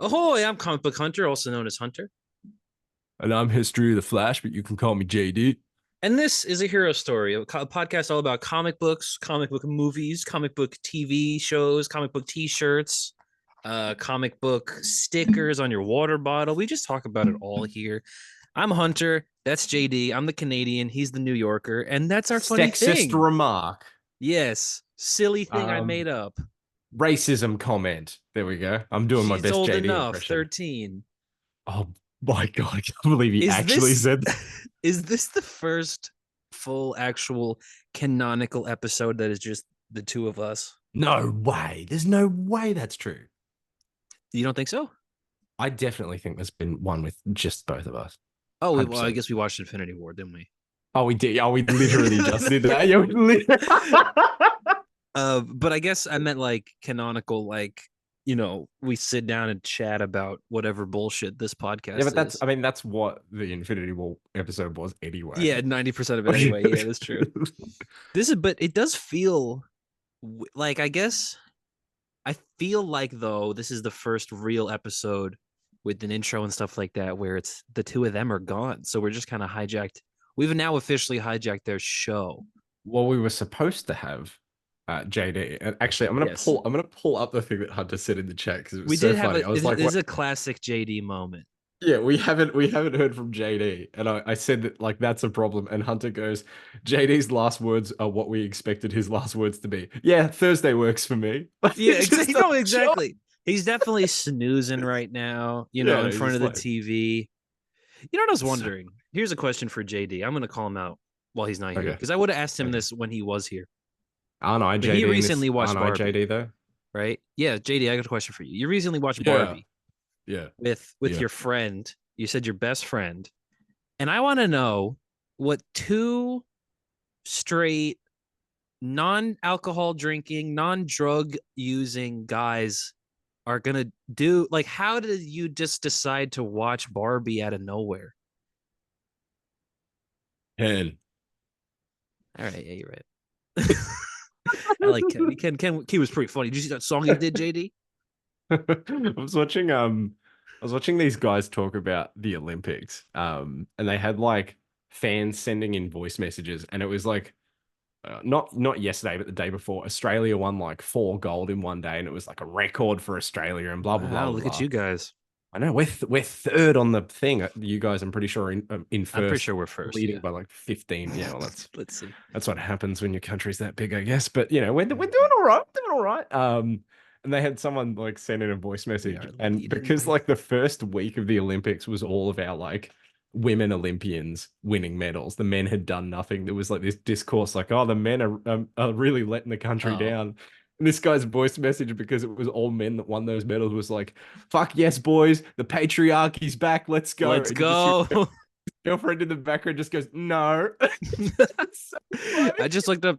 Ahoy, I'm Comic Book Hunter, also known as Hunter. And I'm History of the Flash, but you can call me JD. And this is a hero story, a podcast all about comic books, comic book movies, comic book TV shows, comic book t-shirts, comic book stickers on your water bottle. We just talk about it all here. I'm Hunter, that's JD. I'm the Canadian, he's the New Yorker, and that's our funny Sexist thing. remark. Yes, silly thing I made up. Racism comment. There we go. I'm doing my She's best old JD enough, impression. 13. Oh my God, I can't believe he Is actually this said is this the first full actual canonical episode that is just the two of us? no way. There's no way that's true. You don't think so? I definitely think there's been one with just both of us. Oh, well, I 100%. guess we watched Infinity War, didn't we? Oh, we did. Oh, we literally just did that. Yeah, we literally... But I guess I meant like canonical, like we sit down and chat about whatever bullshit this podcast Yeah, but is. that's what the Infinity War episode was anyway. Yeah, 90% of it anyway. Yeah, that's true. But it does feel like I feel like though this is the first real episode with an intro and stuff like that where it's the two of them are gone, so we're just kind of hijacked. We've now officially hijacked their show. Well, we were supposed to have JD, and actually, I'm gonna pull up the thing that Hunter said in the chat because it was We so did have funny. I was like, this is what? a classic JD moment. Yeah, we haven't heard from JD, and I said that like that's a problem, and Hunter goes, JD's last words are what we expected his last words to be. Yeah, Thursday works for me. Yeah, Just exactly. a No, joke. exactly. He's definitely snoozing right now, Yeah, in he's front just of the like, TV. You know what I was so, wondering? Here's a question for JD. I'm gonna call him out while he's not here okay, because I would have asked him okay. this when he was here. Aren't I But he JD in this? recently watched Aren't I Barbie, JD though? right? Yeah, JD, I got a question for you. You recently watched Yeah, Barbie yeah, with yeah. your friend. You said your best friend, and I want to know what two straight, non-alcohol drinking, non-drug using guys are gonna do. Like, how did you just decide to watch Barbie out of nowhere? 10. All right, yeah, you're right. I like Ken. Ken was pretty funny. Did you see that song he did, JD? I was watching these guys talk about the Olympics. And they had like fans sending in voice messages, and it was like not yesterday, but the day before, Australia won like 4 gold in one day, and it was like a record for Australia, and blah blah blah Wow, blah look at blah. you guys. I know we're third on the thing. You guys, I'm pretty sure in I'm pretty first, sure we're first. leading Yeah. by like 15. Yeah, well, that's Let's see. that's what happens when your country's that big, I guess. But we're doing all right. Doing all right. And they had someone like send in a voice We message, are and leading because by. like the first week of the Olympics was all of our like women Olympians winning medals, the men had done nothing. There was like this discourse like, oh, the men are really letting the country Oh, down. And this guy's voice message, because it was all men that won those medals, was like, fuck yes, boys, the patriarchy's back, let's go. let's And you just hear your go. girlfriend in the background just goes, no. So funny. I just looked up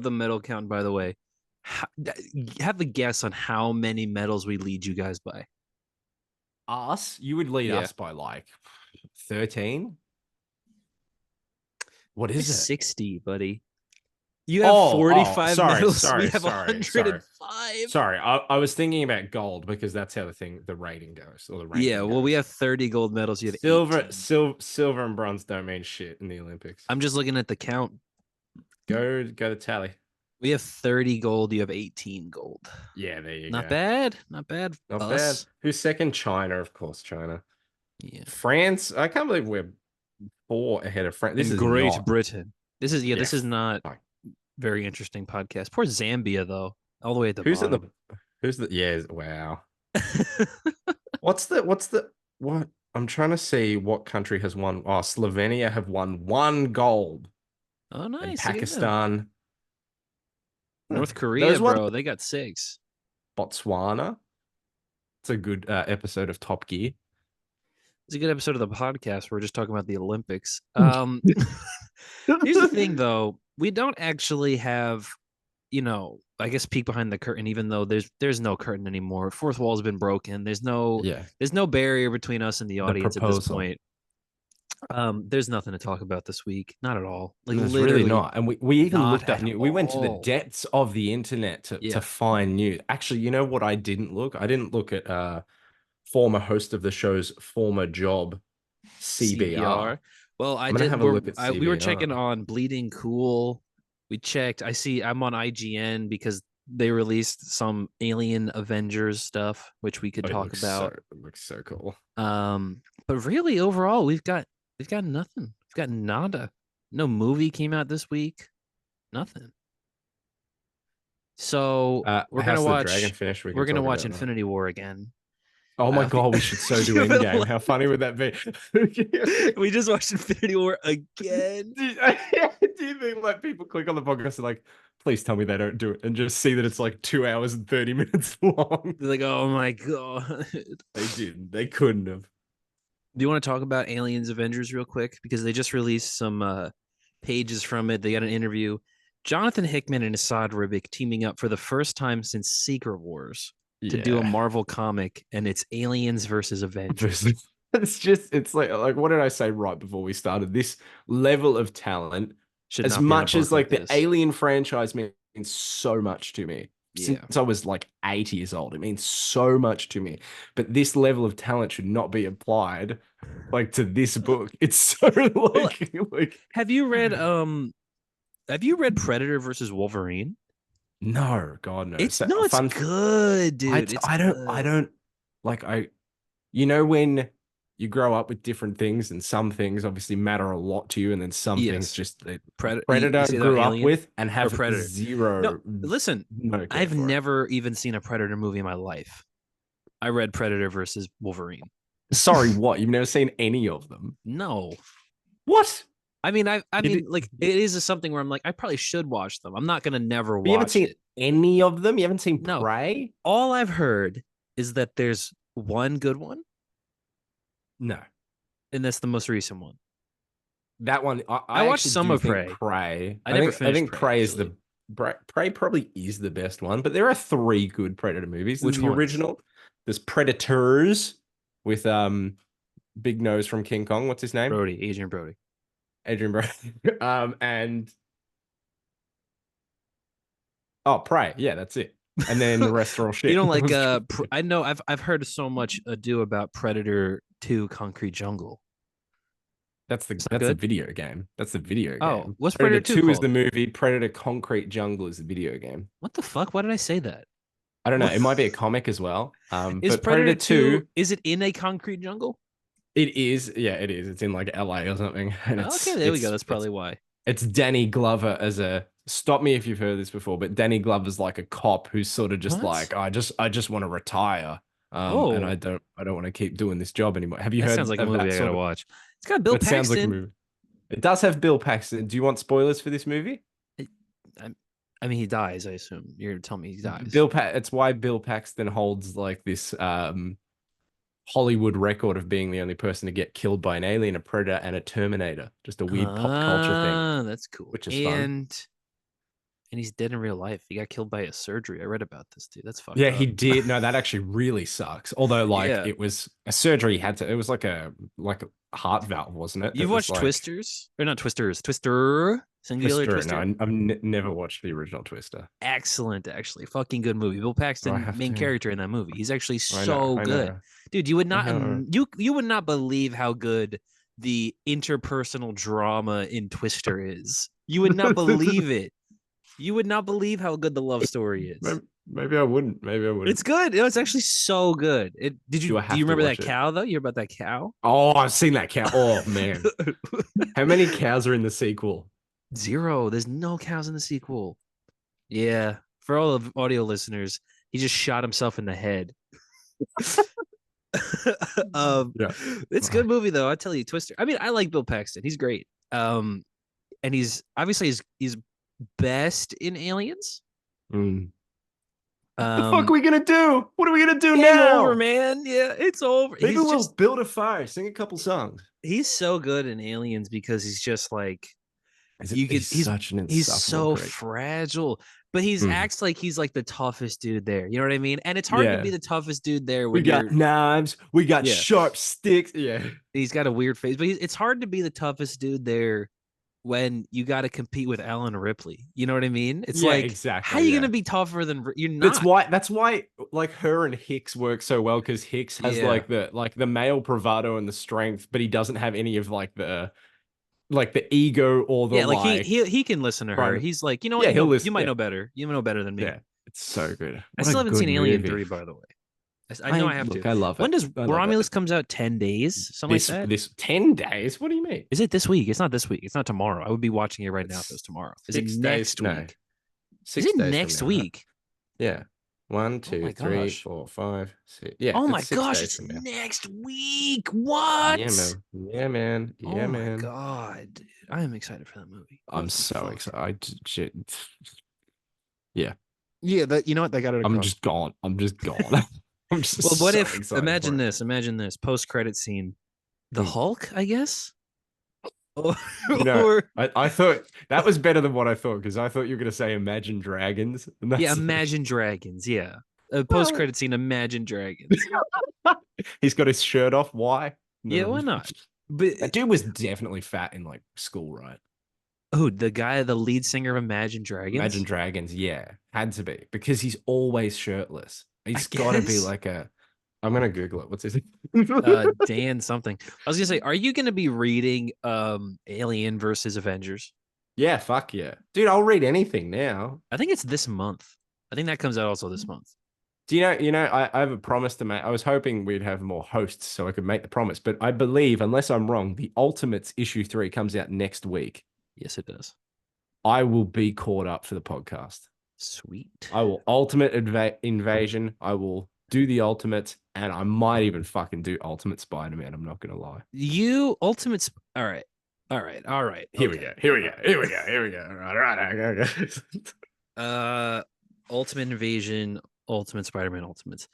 the medal count. By the way, have a guess on how many medals we lead you guys by. Us, you would lead Yeah, us by like 13. What by is it? 60, buddy. You have Oh, 45 sorry, medals. We sorry, have sorry, sorry. 105. Sorry, I was thinking about gold because that's how the rating goes, or the Yeah, ranking well, we goes. have 30 gold medals. You have Silver, 18. silver and bronze don't mean shit in the Olympics. I'm just looking at the count. Go to tally. We have 30 gold. You have 18 gold. Yeah, there you Not go. bad. Not bad. Not bad. Us. Who's second? China, of course, China. Yeah. France, I can't believe we're 4 ahead of France. This And is Great not. Britain. Yeah. This is not very interesting podcast. Poor Zambia though, all the way at the Who's at the bottom. who's the yeah, wow. What I'm trying to see what country has won. Oh, Slovenia have won 1 gold. Oh, And nice. Look at them. Pakistan. North Korea, Those ones. bro. They got 6. Botswana. It's a good episode of Top Gear. It's a good episode of the podcast where we're just talking about the Olympics. Here's the thing, though. We don't actually have, I guess peek behind the curtain, even though there's no curtain anymore. Fourth wall's been broken. Yeah. There's no barrier between us and the The audience at this proposal. point. There's nothing to talk about this week. Not at all. Like It's really literally not. And we even not looked up at news. We went to the all. depths of the internet to Yeah. find news. Actually, you know what I didn't look? I didn't look at former host of the show's former job, CBR. Well, I'm gonna have a look at we were checking CBR. on Bleeding Cool. We checked. I'm on IGN because they released some Alien Avengers stuff, which we could Oh, talk about. it looks so cool. But really, overall, we've got nothing. We've got nada. No movie came out this week. Nothing. So we're gonna House of the watch. Dragon finished. We We're can gonna talk watch about that. Infinity War again. Oh my god, we should so do Endgame. How funny would that be? We just watched Infinity War again. Do you think like people click on the podcast and like, please tell me they don't do it, and just see that it's like 2 hours and 30 minutes long? They're like, oh my god. They didn't. They couldn't have. Do you want to talk about Aliens Avengers real quick? Because they just released some pages from it. They got an interview. Jonathan Hickman and Assad Ribic teaming up for the first time since Secret Wars to do a Marvel comic, and it's Aliens versus Avengers. It's like what did I say right before we started? This level of talent, as much as like the Alien franchise means so much to me. Since I was like 8 years old, it means so much to me. But this level of talent should not be applied like to this book. It's so like have you read Predator versus Wolverine? No, God, no. It's good, dude. I don't like you know, when you grow up with different things and some things obviously matter a lot to you, and then some things just Predator grew up with and have zero. No, listen, I've never even seen a Predator movie in my life. I read Predator versus Wolverine. Sorry, what? You've never seen any of them? No. What? I mean, it is something where I'm like, I probably should watch them. I'm not gonna never watch it. You haven't seen any of them? You haven't seen Prey? All I've heard is that there's one good one. No. And that's the most recent one. That one, I watched some of Prey. I think Prey is Prey probably is the best one, but there are 3 good Predator movies. There's the original. There's Predators with Big Nose from King Kong. What's his name? Adrian Brody. And Prey. Yeah, that's it. And then the rest are all shit. You don't like I know I've heard so much ado about Predator 2 Concrete Jungle. That's the video game. That's the video game. Oh, what's Predator 2 called? Is the movie. Predator Concrete Jungle is the video game. What the fuck? Why did I say that? I don't know. It might be a comic as well. Is but Predator 2 is it in a concrete jungle? It is. Yeah, it is. It's in like LA or something. And okay, there we go. That's probably why. It's Danny Glover as a, stop me if you've heard this before, but Danny Glover's like a cop who's sort of just like, I just want to retire. And I don't want to keep doing this job anymore. Have you heard? Sounds like a movie I gotta watch. It's got Bill Paxton. Sounds like a movie. It does have Bill Paxton. Do you want spoilers for this movie? I mean, he dies. I assume you're telling me he dies. It's why Bill Paxton holds like this Hollywood record of being the only person to get killed by an alien, a predator, and a Terminator. Just a weird pop culture thing. That's cool. Which is fun. And he's dead in real life. He got killed by a surgery. I read about this, dude. That's fucked up. Yeah, he did. No, that actually really sucks. Although, like, it was a surgery he had to. It was like a heart valve, wasn't it? You've watched Twisters? Or not Twisters. Twister. Singular Twister. No, I've never watched the original Twister. Excellent, actually. Fucking good movie. Bill Paxton, main character in that movie. He's actually so good. Dude, you would not you would not believe how good the interpersonal drama in Twister is. You would not believe it. You would not believe how good the love story is. Maybe I wouldn't. It's good. It's actually so good. Do you remember that cow though? You hear about that cow? Oh, I've seen that cow. Oh man. How many cows are in the sequel? 0. There's no cows in the sequel. Yeah. For all of audio listeners, he just shot himself in the head. It's a good movie though. I tell you, Twister. I mean, I like Bill Paxton. He's great. And he's obviously he's best in Aliens. What the fuck are we gonna do? What are we gonna do now? Over, man. Yeah, it's over. Maybe we'll build a fire, sing a couple songs. He's so good in Aliens because he's just like he's so fragile, but he acts like he's like the toughest dude there. You know what I mean? And it's hard to be the toughest dude there. We got knives, we got sharp sticks. Yeah, he's got a weird face, but it's hard to be the toughest dude there when you got to compete with Alan Ripley. You know what I mean? It's Yeah, like, exactly, how are you yeah. gonna be tougher than you're not? That's why like her and Hicks work so well, because Hicks has Yeah. like the male bravado and the strength, but he doesn't have any of like the ego or the Yeah, like like he can listen to her. trying to, He's like, you know what? yeah, he'll You listen. might Yeah, know better. You know better than me. yeah. It's so good. I What a still haven't good seen Alien movie. 3, by the way. I know I have to. I love When it. does I love it. Romulus comes out? 10 days, something like that. This 10 days? What do you mean? Is it this week? It's not this week. It's not tomorrow. I would be watching it right now if It's it was tomorrow. Is it 6 days? next No, week? Is 6 it days from next now, right? week? Yeah. One, Oh my two, three, gosh. 4, 5, 6. Yeah, Oh my it's 6 gosh, days it's from now. next week. Yeah, What? man. Yeah, man. Yeah, Oh my man. god, dude. I am excited for that movie. I'm Holy so fuck. excited. Shit. Yeah. Yeah, that you know what? They got it I'm across. just gone. I'm just gone. I'm just Well, what so if excited imagine for it. this? Imagine this post-credit scene. The Hmm. Hulk, I guess? Or, You know, or I thought that was better than what I thought, because I thought you were gonna say Imagine Dragons, and yeah, that's Imagine Dragons. Yeah. A well, post-credit scene, Imagine Dragons. he's got his shirt off. Why? Yeah, why not? But That dude was definitely fat in like school, right? oh, the guy, the lead singer of Imagine Imagine Dragons? Dragons, yeah, had to be, because he's always shirtless. I He's got to be guess. like a. I'm gonna Google it. What's his? Dan something. I was gonna say, are you gonna be reading Alien versus Avengers? Yeah, fuck yeah, dude. I'll read anything now. I think it's this month. I think that comes out also this month. Do you know? I have a promise to make. I was hoping we'd have more hosts so I could make the promise, but I believe, unless I'm wrong, the Ultimates issue 3 comes out next week. Yes, it does. I will be caught up for the podcast. Sweet. I will Ultimate Invasion. I will do the Ultimates, and I might even fucking do Ultimate Spider-Man. I'm not gonna lie. You Ultimate. All right. All right. All right. Here we okay. go. Here we go. Here we go. Here we go. All right. Ultimate Invasion, Ultimate Spider-Man, Ultimates.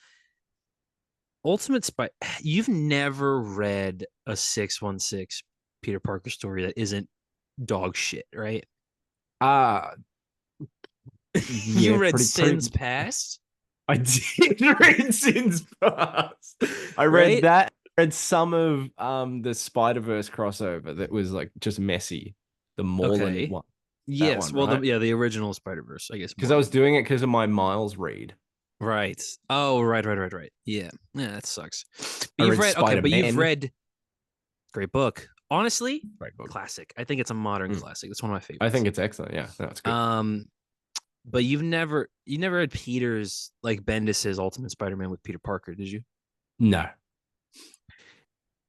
Ultimate Spider. You've never read a 616 Peter Parker story that isn't dog shit, right? Uh You yeah, read pretty Sins Past? I did read Sins Past. I read Right? that. Read some of the Spider-Verse crossover that was like just messy. The Morland Okay. one. Yes. One, Well, right? the original Spider-Verse, I guess. Because I was doing it because of my Miles read. Right. Oh, right. Yeah. Yeah, that sucks. But I you've read read okay, but you've Spider-Man. read great book. Honestly, Great book. classic. I think it's a modern classic. It's one of my favorites. I think it's excellent. Yeah, no, it's good. But you never read Peter's like Bendis's Ultimate Spider-Man with Peter Parker, did you? No.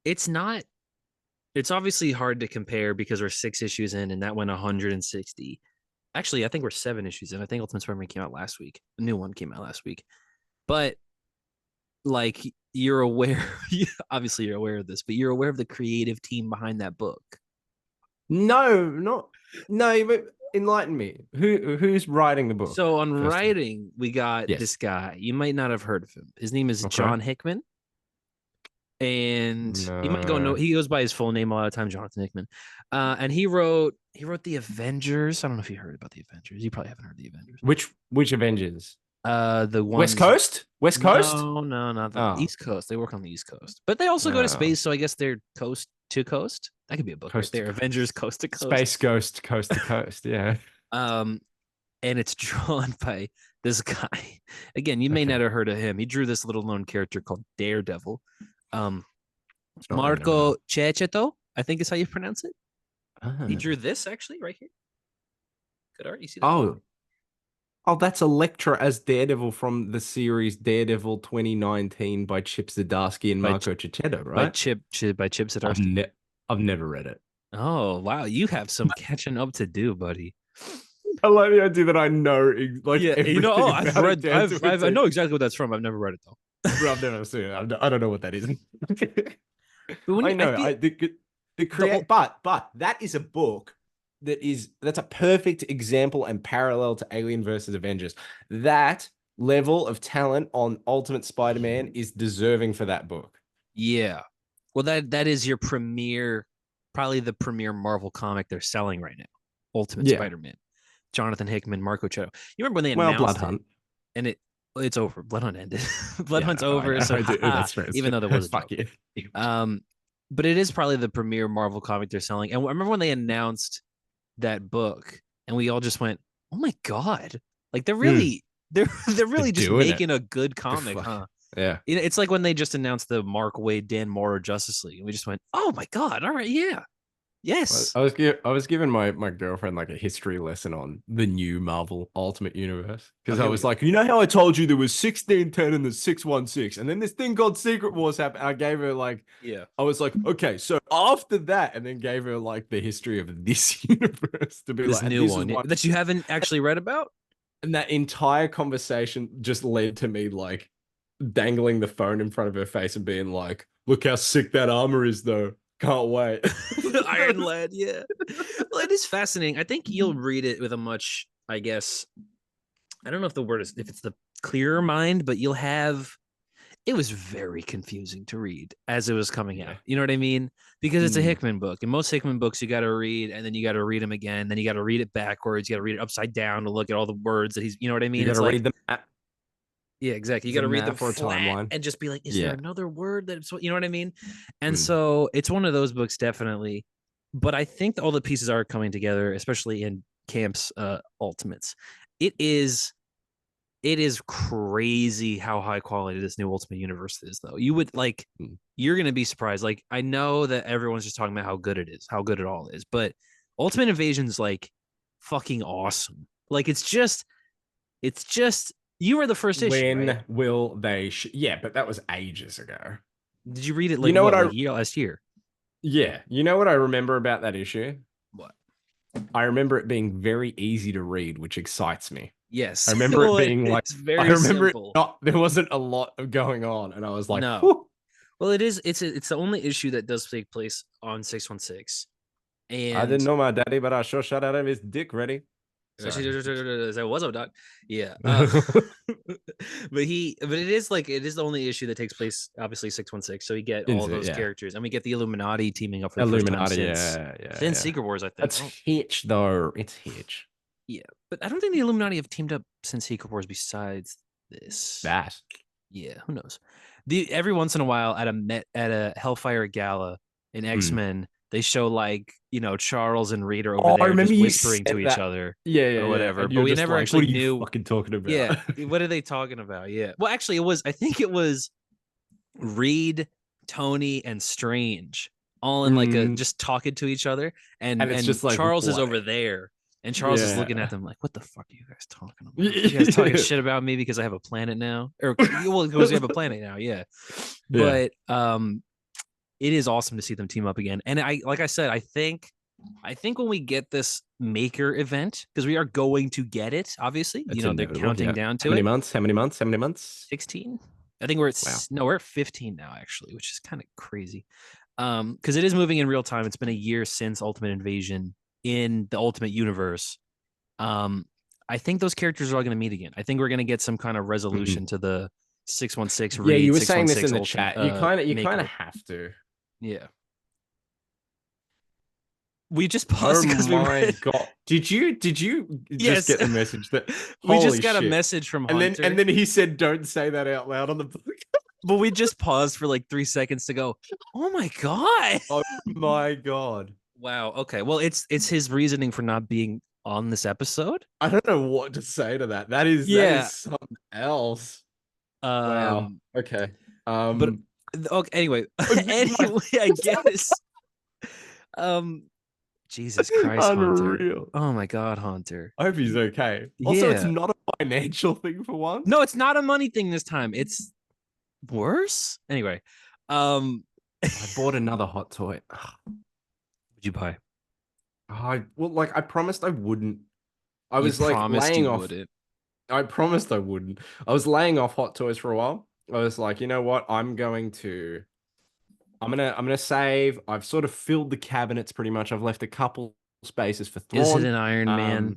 It's not. It's obviously hard to compare because we're 6 issues in, and that went 160. Actually, I think we're 7 issues in. I think Ultimate Spider-Man came out last week. A new one came out last week. But like you're aware, obviously you're aware of this, but you're aware of the creative team behind that book. No, but enlighten me. Who's writing the book? So on writing, we got Yes. this guy. You might not have heard of him. His name is John Hickman. And you might go he goes by his full name a lot of times, Jonathan Hickman. And he wrote the Avengers. I don't know if you heard about the Avengers. You probably haven't heard the Avengers. Which Avengers? The ones, West Coast? West Coast? No, not the East Coast. They work on the East Coast, but they also go to space. So I guess they're coast to coast. That could be a book right there. Avengers Coast to Coast. Space Ghost Coast to Coast. Yeah. And it's drawn by this guy. Again, you may not have heard of him. He drew this little known character called Daredevil. Marco Cecchetto, I think is how you pronounce it. He drew this actually right here. Good art. You see that? Oh, that's Elektra as Daredevil from the series Daredevil 2019 by Chip Zdarsky and Marco Cecchetto, right? By Chip Zdarsky. I've never read it. Oh wow, you have some catching up to do, buddy. I like the idea that I know I know exactly what that's from. I've never read it though. Bro, I've never seen it. I don't know what that is. But I know but that is a book that's a perfect example and parallel to Alien versus Avengers. That level of talent on Ultimate Spider-Man is deserving for that book. Yeah. Well, that is your probably the premier Marvel comic they're selling right now. Ultimate Spider-Man. Jonathan Hickman, Marco Cecchetto. You remember when they announced Blood Hunt. And it's over. Blood Hunt ended. Blood Hunt's over. So that's fair. Even though there was fuck you. But it is probably the premier Marvel comic they're selling. And I remember when they announced that book, and we all just went, "Oh my god!" Like they're Hmm. really they're really just doing it. making a good The comic, fuck- huh? Yeah. It's like when they just announced the Mark Waid, Dan Moore Justice League, and we just went, "Oh my god! All right, yeah, yes, I was giving my girlfriend like a history lesson on the new Marvel Ultimate Universe because Oh, I here we was go. like, you know how I told you there was 1610 and the 616, and then this thing called Secret Wars happened. I gave her like, Yeah, I was like, okay, so after that, and then gave her like the history of this universe to be this like, and new this is one why. that you haven't actually read about." And that entire conversation just led to me like dangling the phone in front of her face and being like, look how sick that armor is, though. Can't wait. Iron Lad, yeah. Well, it is fascinating. I think you'll read it with a much, I guess, I don't know if the word is if it's the clearer mind, but you'll have it was very confusing to read as it was coming Yeah. out. You know what I mean? Because it's a Mm. Hickman book, and most Hickman books you got to read, and then you got to read them again, then you got to read it backwards, you got to read it upside down to look at all the words that he's. You know what I mean? You got It's to like, read the map. yeah, exactly. You There's got a to read them map or a flat timeline. and just be like, is there Yeah. another word that's what you know what I mean? And Mm. so it's one of those books, definitely. But I think all the pieces are coming together, especially in Camp's Ultimates. It is crazy how high quality this new Ultimate Universe is, though. You would like, Mm. you're gonna be surprised. Like, I know that everyone's just talking about how good it is, how good it all is, but Ultimate Invasion's like fucking awesome. Like, it's just you were the first issue, right? When will they? Yeah, but that was ages ago. Did you read it You like know what, what I? like last year? Yeah, you know what I remember about that issue? What? I remember it being very easy to read, which excites me. Yes. I remember it Well, being like, it's I very remember it simple. not, there wasn't a lot of going on, and I was like, No. whew. Well, it is. It's the only issue that does take place on 616, I didn't and know my daddy, but I sure shot out of his dick ready. Sorry. so what's up, doc? Yeah. But it is like it is the only issue that takes place obviously 616. So we get all those Yeah. characters, and we get the Illuminati teaming up for the first time Illuminati, since yeah. Secret Wars, I think. That's Hitch, though. It's Hitch. Yeah, but I don't think the Illuminati have teamed up since Secret Wars. Besides this, That. yeah, who knows? Every once in a while at a Hellfire Gala in X-Men, they show like Charles and Reed are over I there remember just you whispering to said each that. other Yeah, or whatever. And But you're we just never like, actually what are you knew. fucking talking about? Yeah, what are they talking about? Yeah. Well, actually, I think it was Reed, Tony, and Strange all in like a just talking to each other, and it's just like, Charles is what? over there. And Charles is looking Yeah. at them like, "What the fuck are you guys talking about? You guys talking shit about me because I have a planet now, or well, because we have a planet now, yeah." Yeah. But it is awesome to see them team up again. And like I said, I think when we get this Maker event, because we are going to get it, obviously, It's they're inevitable, counting yeah. down to How many it. months? How many months? How many months? 16. I think we're at Wow. no, we're at 15 now, actually, which is kind of crazy. Because it is moving in real time. It's been a year since Ultimate Invasion in the Ultimate Universe. I think those characters are all going to meet again. I think we're going to get some kind of resolution to the 616 Yeah, Reed, you were saying this in the Ultimate, chat. You kind of Maker. have to. Yeah. We just paused Oh because my god! Did you just get the message that we just holy got a shit. message from Hunter, and then he said, "Don't say that out loud on the book." but we just paused for like 3 seconds to go, "Oh my god!" Oh my god! Wow. Okay. Well, it's his reasoning for not being on this episode. I don't know what to say to that. That is something else. Wow. Okay. But okay. Anyway, I guess. Jesus Christ, Hunter. Unreal. Oh my God, Hunter. I hope he's okay. Also, it's Yeah. not a financial thing for once. No, it's not a money thing this time. It's worse. Anyway, I bought another hot toy. what'd you buy? I promised I wouldn't. I You was like promised laying you off. wouldn't. I promised I wouldn't. I was laying off hot toys for a while. I was like, you know what? I'm gonna save. I've sort of filled the cabinets pretty much. I've left a couple spaces for Thrawn. Is it an Iron Man?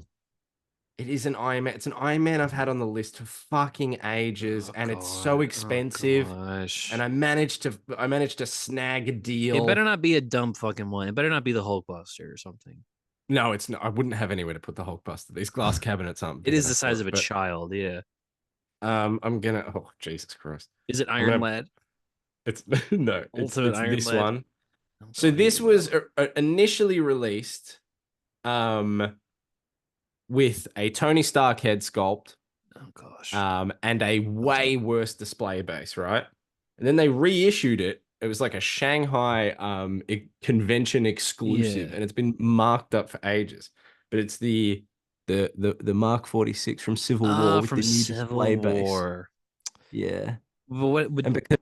It is an Iron Man. It's an Iron Man I've had on the list for fucking ages, and it's so expensive. And I managed to snag a deal. It better not be a dumb fucking one. It better not be the Hulkbuster or something. No, it's not. I wouldn't have anywhere to put the Hulkbuster. These glass cabinets aren't. It is the size of a child. Yeah. I'm gonna. Oh, Jesus Christ! Is it Iron Lad? It's no. It's Ultimate Iron this Lad. one. So this was initially released with a Tony Stark head sculpt, Oh gosh. and a way worse display base, right? And then they reissued it. It was like a Shanghai convention exclusive, Yeah. and it's been marked up for ages. But it's the Mark 46 from Civil War with From the new Civil display base. War. Yeah. But what would And because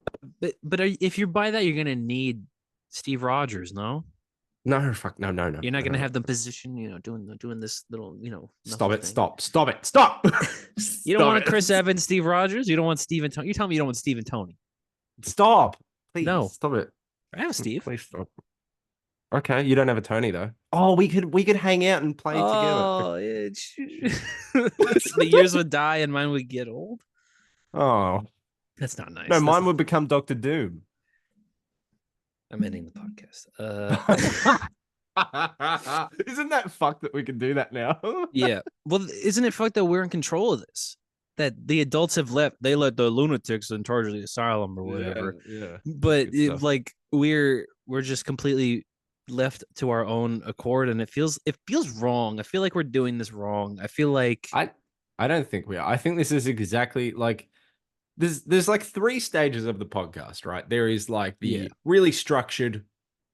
if you buy that, you're gonna need Steve Rogers, no? no, fuck, no, no, no, You're not no, gonna no. have them position, doing this little, Stop knuckle it! thing. Stop! Stop it! Stop! You don't Stop want it! Chris Evans, Steve Rogers. You don't want Steve and Tony. You tell me you don't want Steve and Tony. Stop! Please No, stop it! I have Steve. Please stop. Okay, you don't have a Tony though. Oh, we could hang out and play together. Oh, the years would die and mine would get old. Oh That's not nice. no, That's mine not- would become Doctor Doom. I'm ending the podcast. Isn't that fucked that we can do that now? Yeah. Well, isn't it fucked that we're in control of this? That the adults have left. They let the lunatics in charge of the asylum or whatever. Yeah. But Good stuff. like we're just completely left to our own accord, and it feels wrong. I feel like we're doing this wrong. I feel like I don't think we are. I think this is exactly like there's like 3 stages of the podcast, right? There is like the really structured,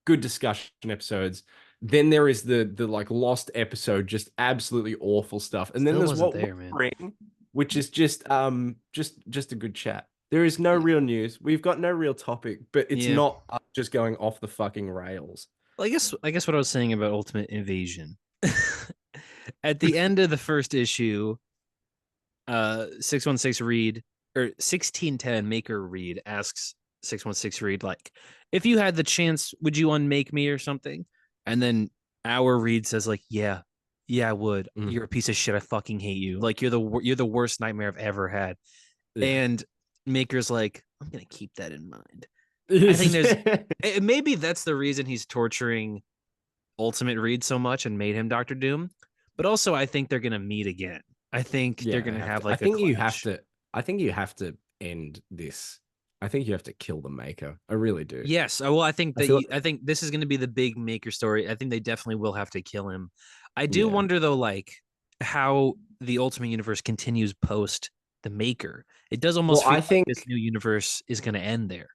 good discussion episodes. Then there is the like lost episode, just absolutely awful stuff. And then Still there's wasn't what there, we man. bring, which is just a good chat. There is no real news. We've got no real topic, but it's not us just going off the fucking rails. Well, I guess what I was saying about Ultimate Invasion. At the end of the first issue, 616 Reed or 1610 Maker Reed asks 616 Reed, like, if you had the chance, would you unmake me or something? And then our Reed says, like, yeah, I would. You're a piece of shit. I fucking hate you. Like, you're the worst nightmare I've ever had. Yeah. And Maker's like, I'm gonna keep that in mind. I think there's maybe that's the reason he's torturing Ultimate Reed so much and made him Doctor Doom. But also, I think they're gonna meet again. I think they're gonna have like. I think you have to. I think you have to end this. I think you have to kill the Maker. I really do. Yes. Well, I think that I think this is going to be the big Maker story. I think they definitely will have to kill him. I do wonder though, like how the Ultimate Universe continues post the Maker. It does almost feel like this new universe is going to end there.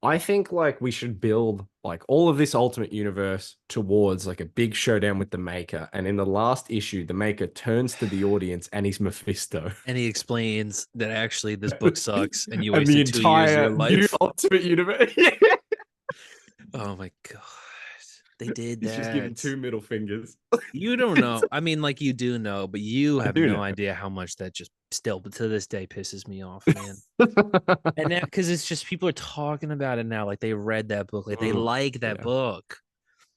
I think like we should build like all of this Ultimate Universe towards like a big showdown with the Maker. And in the last issue, the Maker turns to the audience and he's Mephisto. And he explains that actually this book sucks and you wasted 2 years of your life. New Ultimate Universe. Oh my god. They did that. He's just giving 2 middle fingers. You don't know. I mean, like you do know, but you have no idea how much that just still, but to this day, pisses me off, man. And now, because it's just people are talking about it now, like they read that book, like they like that book.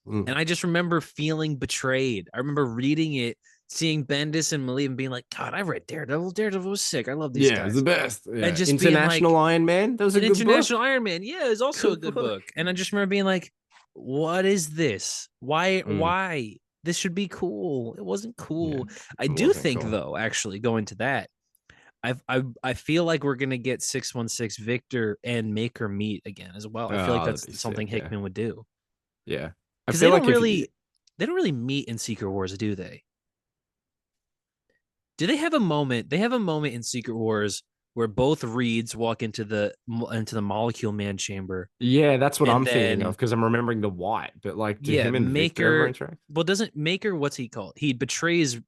And I just remember feeling betrayed. I remember reading it, seeing Bendis and Malieb and being like, God, I read Daredevil. Daredevil was sick. I love these guys. Yeah, it's the best. Yeah. And just International Iron Man. That was a good book. International Iron Man. Yeah, it was also a good book. And I just remember being like, what is this? Why? This should be cool. It wasn't cool. Yeah, I do think cool. Though, actually going to that, I feel like we're gonna get 616 Victor and Maker meet again as well. I feel like that's something sick, Hickman would do. Yeah. Because they don't really meet in Secret Wars, do they? Do they have a moment? They have a moment in Secret Wars where both Reeds walk into the Molecule Man chamber. Yeah, that's what I'm thinking of because I'm remembering the white. But like, do him and Maker interact? Well, doesn't Maker? What's he called? He betrays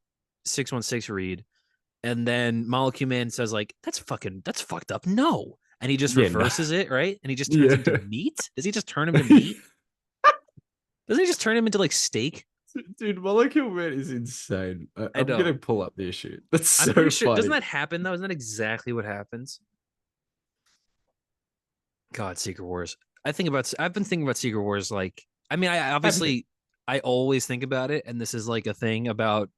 616 Reed, and then Molecule Man says like, "That's fucked up." No, and he just reverses it, right? And he just turns him to meat. Does he just turn him to meat? Doesn't he just turn him into like steak? Dude, Molecule Man is insane. I'm gonna pull up the issue. That's so pretty sure. funny. Doesn't that happen though? Isn't that exactly what happens? God, Secret Wars. I've been thinking about Secret Wars. Like, I mean, I always think about it, and this is like a thing about,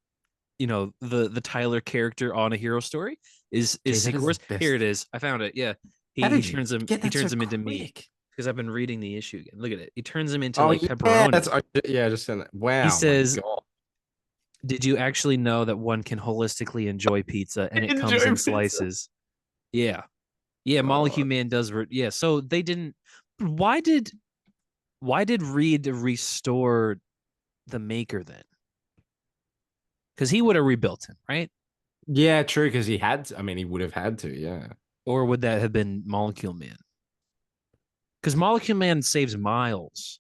the Tyler character on a hero story is Secret Wars. Here it is. I found it. Yeah, he turns him into meat. Because I've been reading the issue again. Look at it. He turns him into pepperoni. Just in that. Wow. He says, "Did you actually know that one can holistically enjoy pizza and it comes in slices?" Yeah. Molecule Man does. Yeah. So they didn't. Why did Reed restore the Maker then? because he would have rebuilt him, right? Yeah, true. Because he had. I mean, he would have had to. Yeah. Or would that have been Molecule Man? Because Molecule Man saves Miles.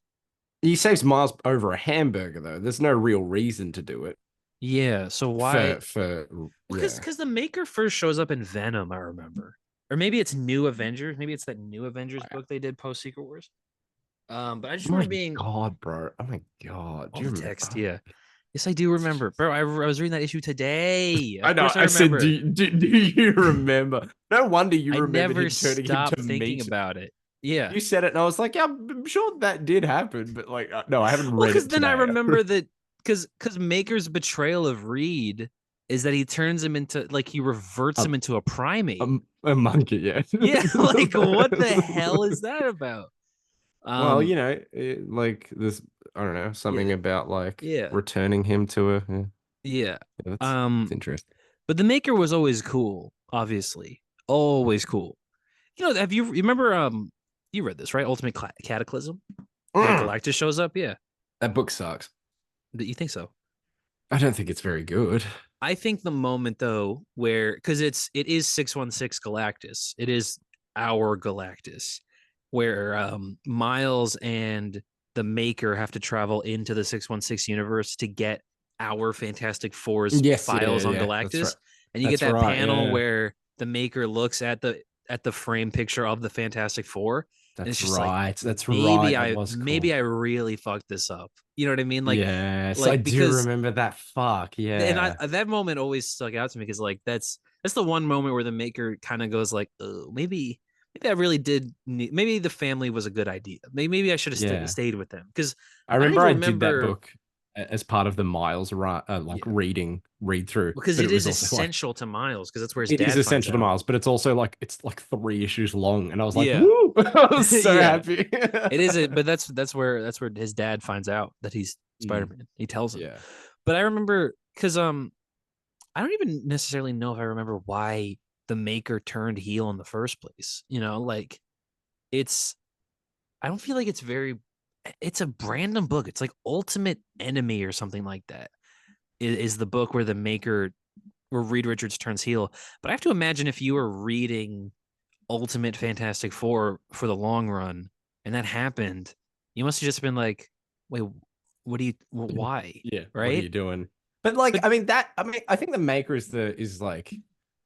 He saves Miles over a hamburger, though. There's no real reason to do it. Yeah. So why? For Because yeah. the Maker first shows up in Venom, I remember, or maybe it's New Avengers. Maybe it's that New Avengers book they did post Secret Wars. But I just Oh my remember being god, bro. Oh my god. all Do you the remember? text. Yeah. Yes, I do remember, bro. I was reading that issue today. I Of know. course, I I said, remember. do you remember? No wonder you I remembered never him turning him to stopped thinking meat. about it. Yeah. You said it, and I was like, yeah, I'm sure that did happen, but like, no, I haven't Well, read because it then I today. remember that because Maker's betrayal of Reed is that he turns him into like he reverts a, him into a primate. a monkey, yeah. Yeah, like what the hell is that about? Well, Um, like this, I don't know, something yeah, about like yeah, returning him to a. Yeah, yeah. that's Um, interesting. but the Maker was always cool, obviously, always cool. You know, you remember you read this, right? Ultimate Cataclysm, where Mm, Galactus shows up. Yeah, that book sucks. do you think so? I don't think it's very good. I think the moment though, where because it is 616 Galactus, it is our Galactus, where Miles and the Maker have to travel into the 616 universe to get our Fantastic Four's Yes, yeah, files on yeah, that's Galactus, right. and you get That's that right. panel Yeah, where the Maker looks at the frame picture of the Fantastic Four, and it's that's just like right. That's right. That was maybe cool. I really fucked this up. You know what I mean? Yes, I Like do because remember that. Fuck and yeah. that moment always stuck out to me because like that's the one moment where the Maker kind of goes like, oh, maybe I really did maybe the family was a good idea. Maybe I should have Yeah. stayed with them because I I don't remember even I did that remember. book as part of the Miles like Yeah, read through, because but it it is was also like essential to Miles because that's where his it is dad finds essential to out. Miles, but it's also like it's like 3 issues long, and I was like, Yeah, woo! I was so yeah, happy. it is it, but that's where his dad finds out that he's Mm, Spider-Man. He tells him, yeah. but I remember because I don't even necessarily know if I remember why the Maker turned heel in the first place. You know, like it's I don't feel like it's a random book. It's like Ultimate Enemy or something like that. Is the book where the Maker where Reed Richards turns heel. But I have to imagine if you were reading Ultimate Fantastic Four for the long run and that happened, you must have just been like, wait, what do you why? Yeah, what are Right? you doing? But like, But I think the Maker is like,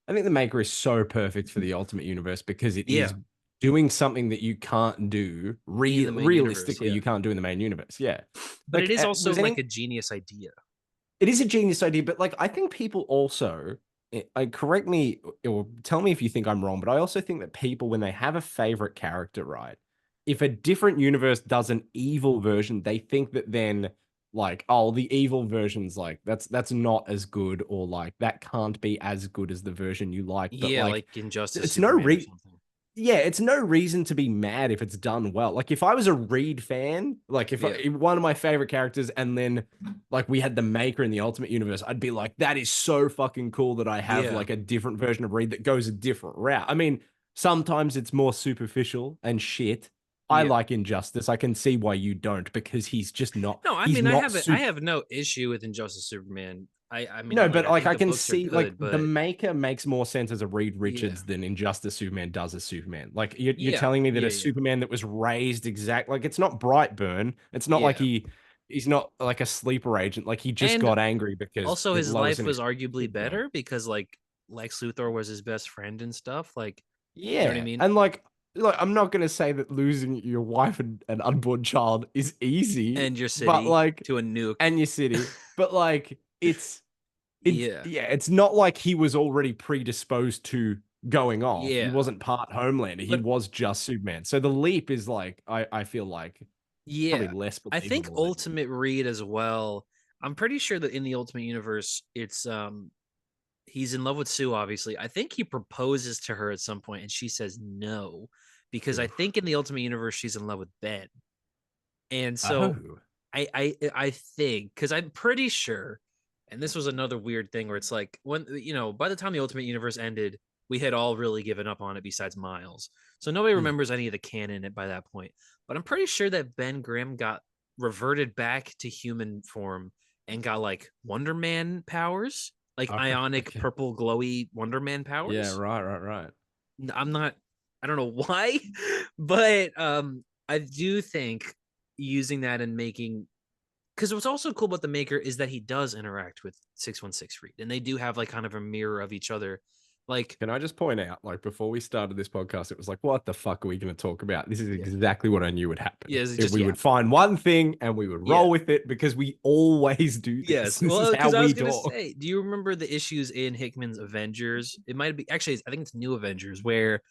I think the Maker is so perfect for the Ultimate Universe because it yeah, is doing something that you can't do in the main universe, realistically yeah. you can't do in the main universe. Yeah, But it like is also was like any a genius idea. it is a genius idea, but like I think people also, I correct me or tell me if you think I'm wrong, but I also think that people when they have a favorite character, right? If a different universe does an evil version, they think that then like, oh, the evil version's like that's not as good, or like that can't be as good as the version you like. But Yeah, like like Injustice it's no Superman or re something. yeah, it's no reason to be mad if it's done well. Like if I was a Reed fan, like Yeah. if one of my favorite characters, and then like we had the Maker in the Ultimate Universe, I'd be like, that is so fucking cool that I have Yeah. like a different version of Reed that goes a different route. I mean, sometimes it's more superficial and shit. I Yeah. like Injustice. I can see why you don't, because he's just not. No, I He's mean not I super. have no issue with Injustice Superman. I mean No, like but I like think I the can books are see like good, the but Maker makes more sense as a Reed yeah. Richards than Injustice Superman does as Superman. Like you're Yeah. telling me that Yeah, a yeah. Superman that was raised exact, like it's not Brightburn. It's not like Yeah. he's not like a sleeper agent. Like he just And got angry because also his Lois life and was his arguably kid died. better because like Lex Luthor was his best friend and stuff. Like, you know what I Yeah, mean? and like I'm not gonna say that losing your wife and an unborn child is easy, And your but city like to a nuke. and your city, but like Yeah. it's not like he was already predisposed to going off. He Yeah. wasn't part Homelander. He But was just Superman. So the leap is like I feel like probably yeah. less I think believable than Ultimate Reed as well. I'm pretty sure that in the Ultimate Universe, it's he's in love with Sue, obviously. I think he proposes to her at some point and she says no. Because I Oof. think in the Ultimate Universe she's in love with Ben. And so Oh. I think because I'm pretty sure, and this was another weird thing where it's like when by the time the Ultimate Universe ended, we had all really given up on it besides Miles. So nobody Hmm. remembers any of the canon by that point. But I'm pretty sure that Ben Grimm got reverted back to human form and got like Wonder Man powers, like Oh, ionic okay. purple glowy Wonder Man Yeah, powers. right. I'm not, I don't know why, but I do think using that and making, because what's also cool about the Maker is that he does interact with 616 Reed, and they do have like kind of a mirror of each other. Like, Can I just point out, like, before we started this podcast, it was like, what the fuck are we going to talk about? This is yeah, exactly what I knew would happen. it's If just we would find one thing and we would yeah. roll with it because we always do this. Yes. This is Well, how because I was we gonna talk. say, do you remember the issues in Hickman's Avengers? It might be actually, I think it's New Avengers where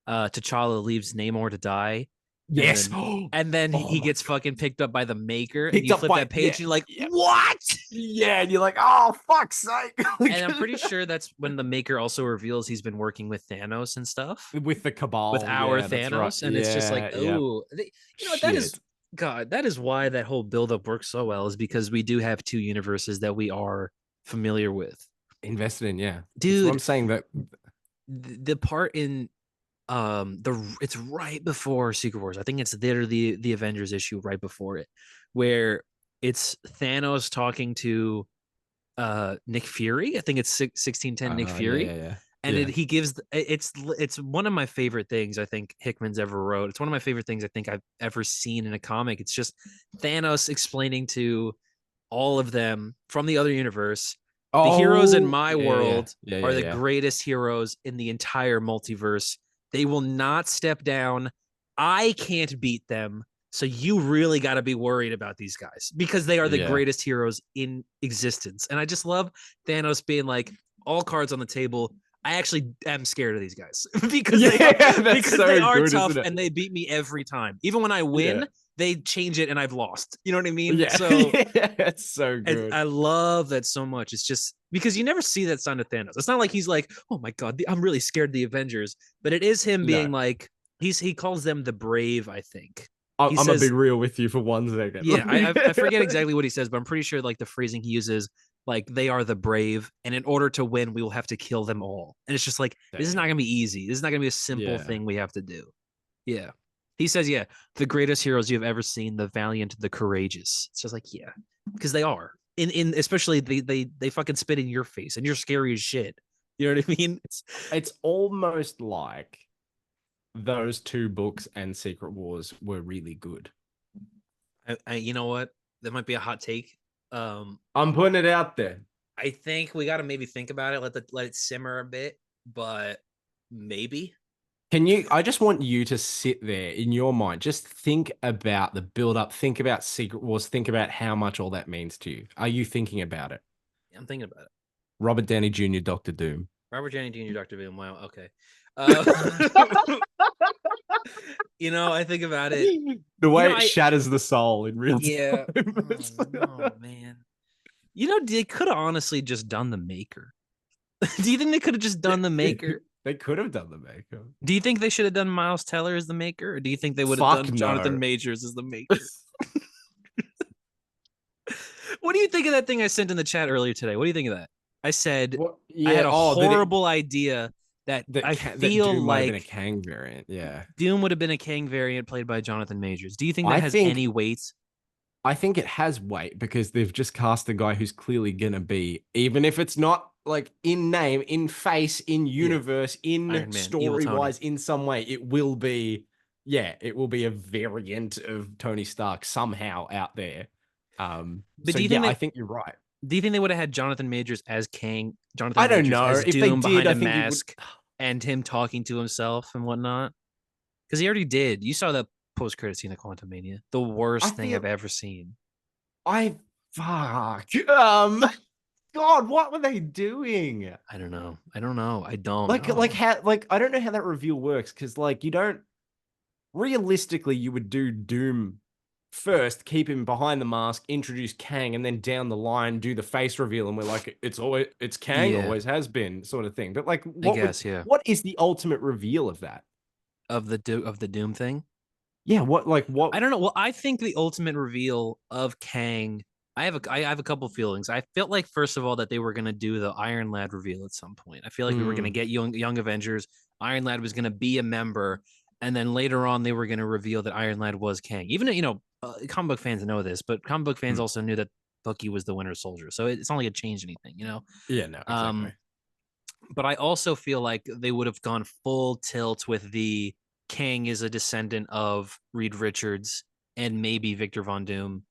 T'Challa leaves Namor to die, and Yes. then and then Oh he my gets God. fucking picked up by the Maker, and Picked you up flip by, that yeah, page and you're like, yeah, what? yeah. And you're like, oh, fuck's sake. And I'm pretty sure that's when the Maker also reveals he's been working with Thanos and stuff, With the with Cabal. our Yeah, that's right. Thanos, and it's just like, Yeah. oh, that is Shit. God, that is why that whole buildup works so well, is because we do have two universes that we are familiar with. Invested in, yeah. That's what I'm Dude, saying. That the part in it's right before Secret Wars. I think it's literally the Avengers issue right before it, where it's Thanos talking to Nick Fury. I think it's 1610 Nick Fury. And Yeah. he gives it's one of my favorite things I think Hickman's ever wrote. It's one of my favorite things I think I've ever seen in a comic. It's just Thanos explaining to all of them from the other universe, the heroes in Oh, my world are the yeah. greatest heroes in the entire multiverse. They will not step down. I can't beat them. So you really got to be worried about these guys because they are the Yeah. greatest heroes in existence. And I just love Thanos being like, all cards on the table. I actually am scared of these guys because they are good, tough isn't it? and they beat me every time. Even when I win, Yeah. they change it and I've lost. You know what I mean? Yeah. So Yeah, it's so good. I love that so much. It's just because you never see that side of Thanos. It's not like he's like, oh my God, I'm really scared of the Avengers, but it is him No. being like, he calls them the brave, I think. I'm He gonna be says, real with you for 1 second. yeah, I forget exactly what he says, but I'm pretty sure like the phrasing he uses, like they are the brave, and in order to win, we will have to kill them all. And it's just like, this is not gonna be easy. This is not gonna be a simple Yeah. thing we have to do. Yeah. He says, yeah, the greatest heroes you've ever seen, the valiant, the courageous. It's just like, yeah, because they are. In especially they fucking spit in your face and you're scary as shit. You know what I mean? It's almost like those two books and Secret Wars were really good. You know what? That might be a hot take. I'm putting it out there. I think we got to maybe think about it, let it simmer a bit, but maybe. I just want you to sit there in your mind. Just think about the build up. Think about Secret Wars. Think about how much all that means to you. Are you thinking about it? Yeah, I'm thinking about it. Robert Downey Jr., Doctor Doom. Robert Downey Jr., Dr. Doom. Wow. Okay. I think about it. The way it shatters the soul in real time. Yeah. Oh, man. They could have honestly just done the Maker. Do you think they could have just done the Maker? They could have done the Maker. Do you think they should have done Miles Teller as the Maker, or do you think they would have done Jonathan Majors as the Maker? What do you think of that thing I sent in the chat earlier today? What do you think of that? I said I had a horrible idea that I feel Doom like might have been a Kang variant. Yeah, Doom would have been a Kang variant played by Jonathan Majors. Do you think that has any weight? I think it has weight because they've just cast a guy who's clearly gonna be, even if it's not like in name, in face, in universe, in story wise, in some way, it will be a variant of Tony Stark somehow out there. But do you think I think you're right. Do you think they would have had Jonathan Majors as Kang? I don't know. As if Doom they did, behind I a think mask and him talking to himself and whatnot? Because he already did. You saw that post-credit scene of Quantum Mania. The worst thing I've ever seen. Fuck. God, what were they doing? I don't know. I don't know. I don't like know. I don't know how that reveal works because you don't realistically you would do Doom first, keep him behind the mask, introduce Kang, and then down the line do the face reveal, and we're like, it's Kang, always has been, sort of thing. But what is the ultimate reveal of that? Of the Doom thing? Yeah, what? I don't know. Well, I think the ultimate reveal of Kang, I have a couple feelings. I felt like, first of all, that they were gonna do the Iron Lad reveal at some point. I feel like we were gonna get young Avengers. Iron Lad was gonna be a member, and then later on they were gonna reveal that Iron Lad was Kang. Even comic book fans know this, but comic book fans also knew that Bucky was the Winter Soldier. So it's not like it changed anything, Yeah, no, exactly. But I also feel like they would have gone full tilt with the Kang is a descendant of Reed Richards and maybe Victor Von Doom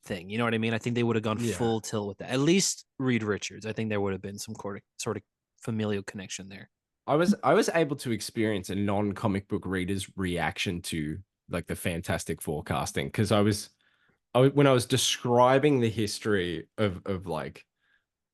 thing. You know what I mean? I think they would have gone full tilt with that. At least Reed Richards. I think there would have been some sort of familial connection there. I was able to experience a non-comic book reader's reaction to like the Fantastic Four casting because when I was describing the history of like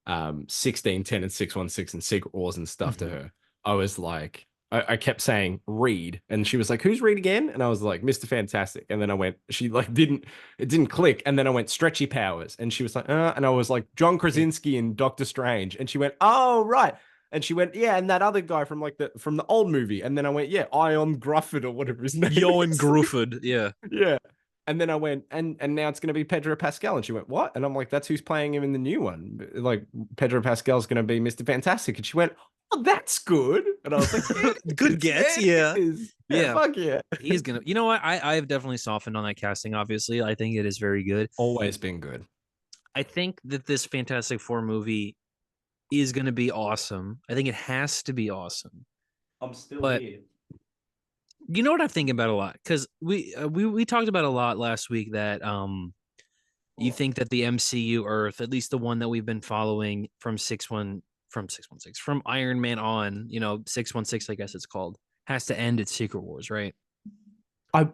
1610 and 616 and Secret Wars and stuff to her, I was like, I kept saying Reed, and she was like, "Who's Reed again?" And I was like, "Mr. Fantastic." And then I went, she like it didn't click, and then I went Stretchy Powers, and she was like, and I was like, John Krasinski and Doctor Strange, and she went, "Oh right." And she went, "Yeah," and that other guy from the old movie. And then I went, "Yeah, Ion Grufford or whatever his name Ewan is." Grufford, yeah. Yeah. And then I went, and now it's going to be Pedro Pascal. And she went, "What?" And I'm like, "That's who's playing him in the new one. Like, Pedro Pascal's going to be Mr. Fantastic." And she went, "Oh, that's good." And I was like, "Good guess, yeah. Yeah, fuck yeah." He's going to, you know what? I've definitely softened on that casting, obviously. I think it is very good. Always been good. I think that this Fantastic Four movie is going to be awesome. I think it has to be awesome. I'm still here. You know what I'm thinking about a lot? Because we talked about a lot last week that you think that the MCU Earth, at least the one that we've been following from 616 from Iron Man on, 616, I guess it's called, has to end at Secret Wars, right? I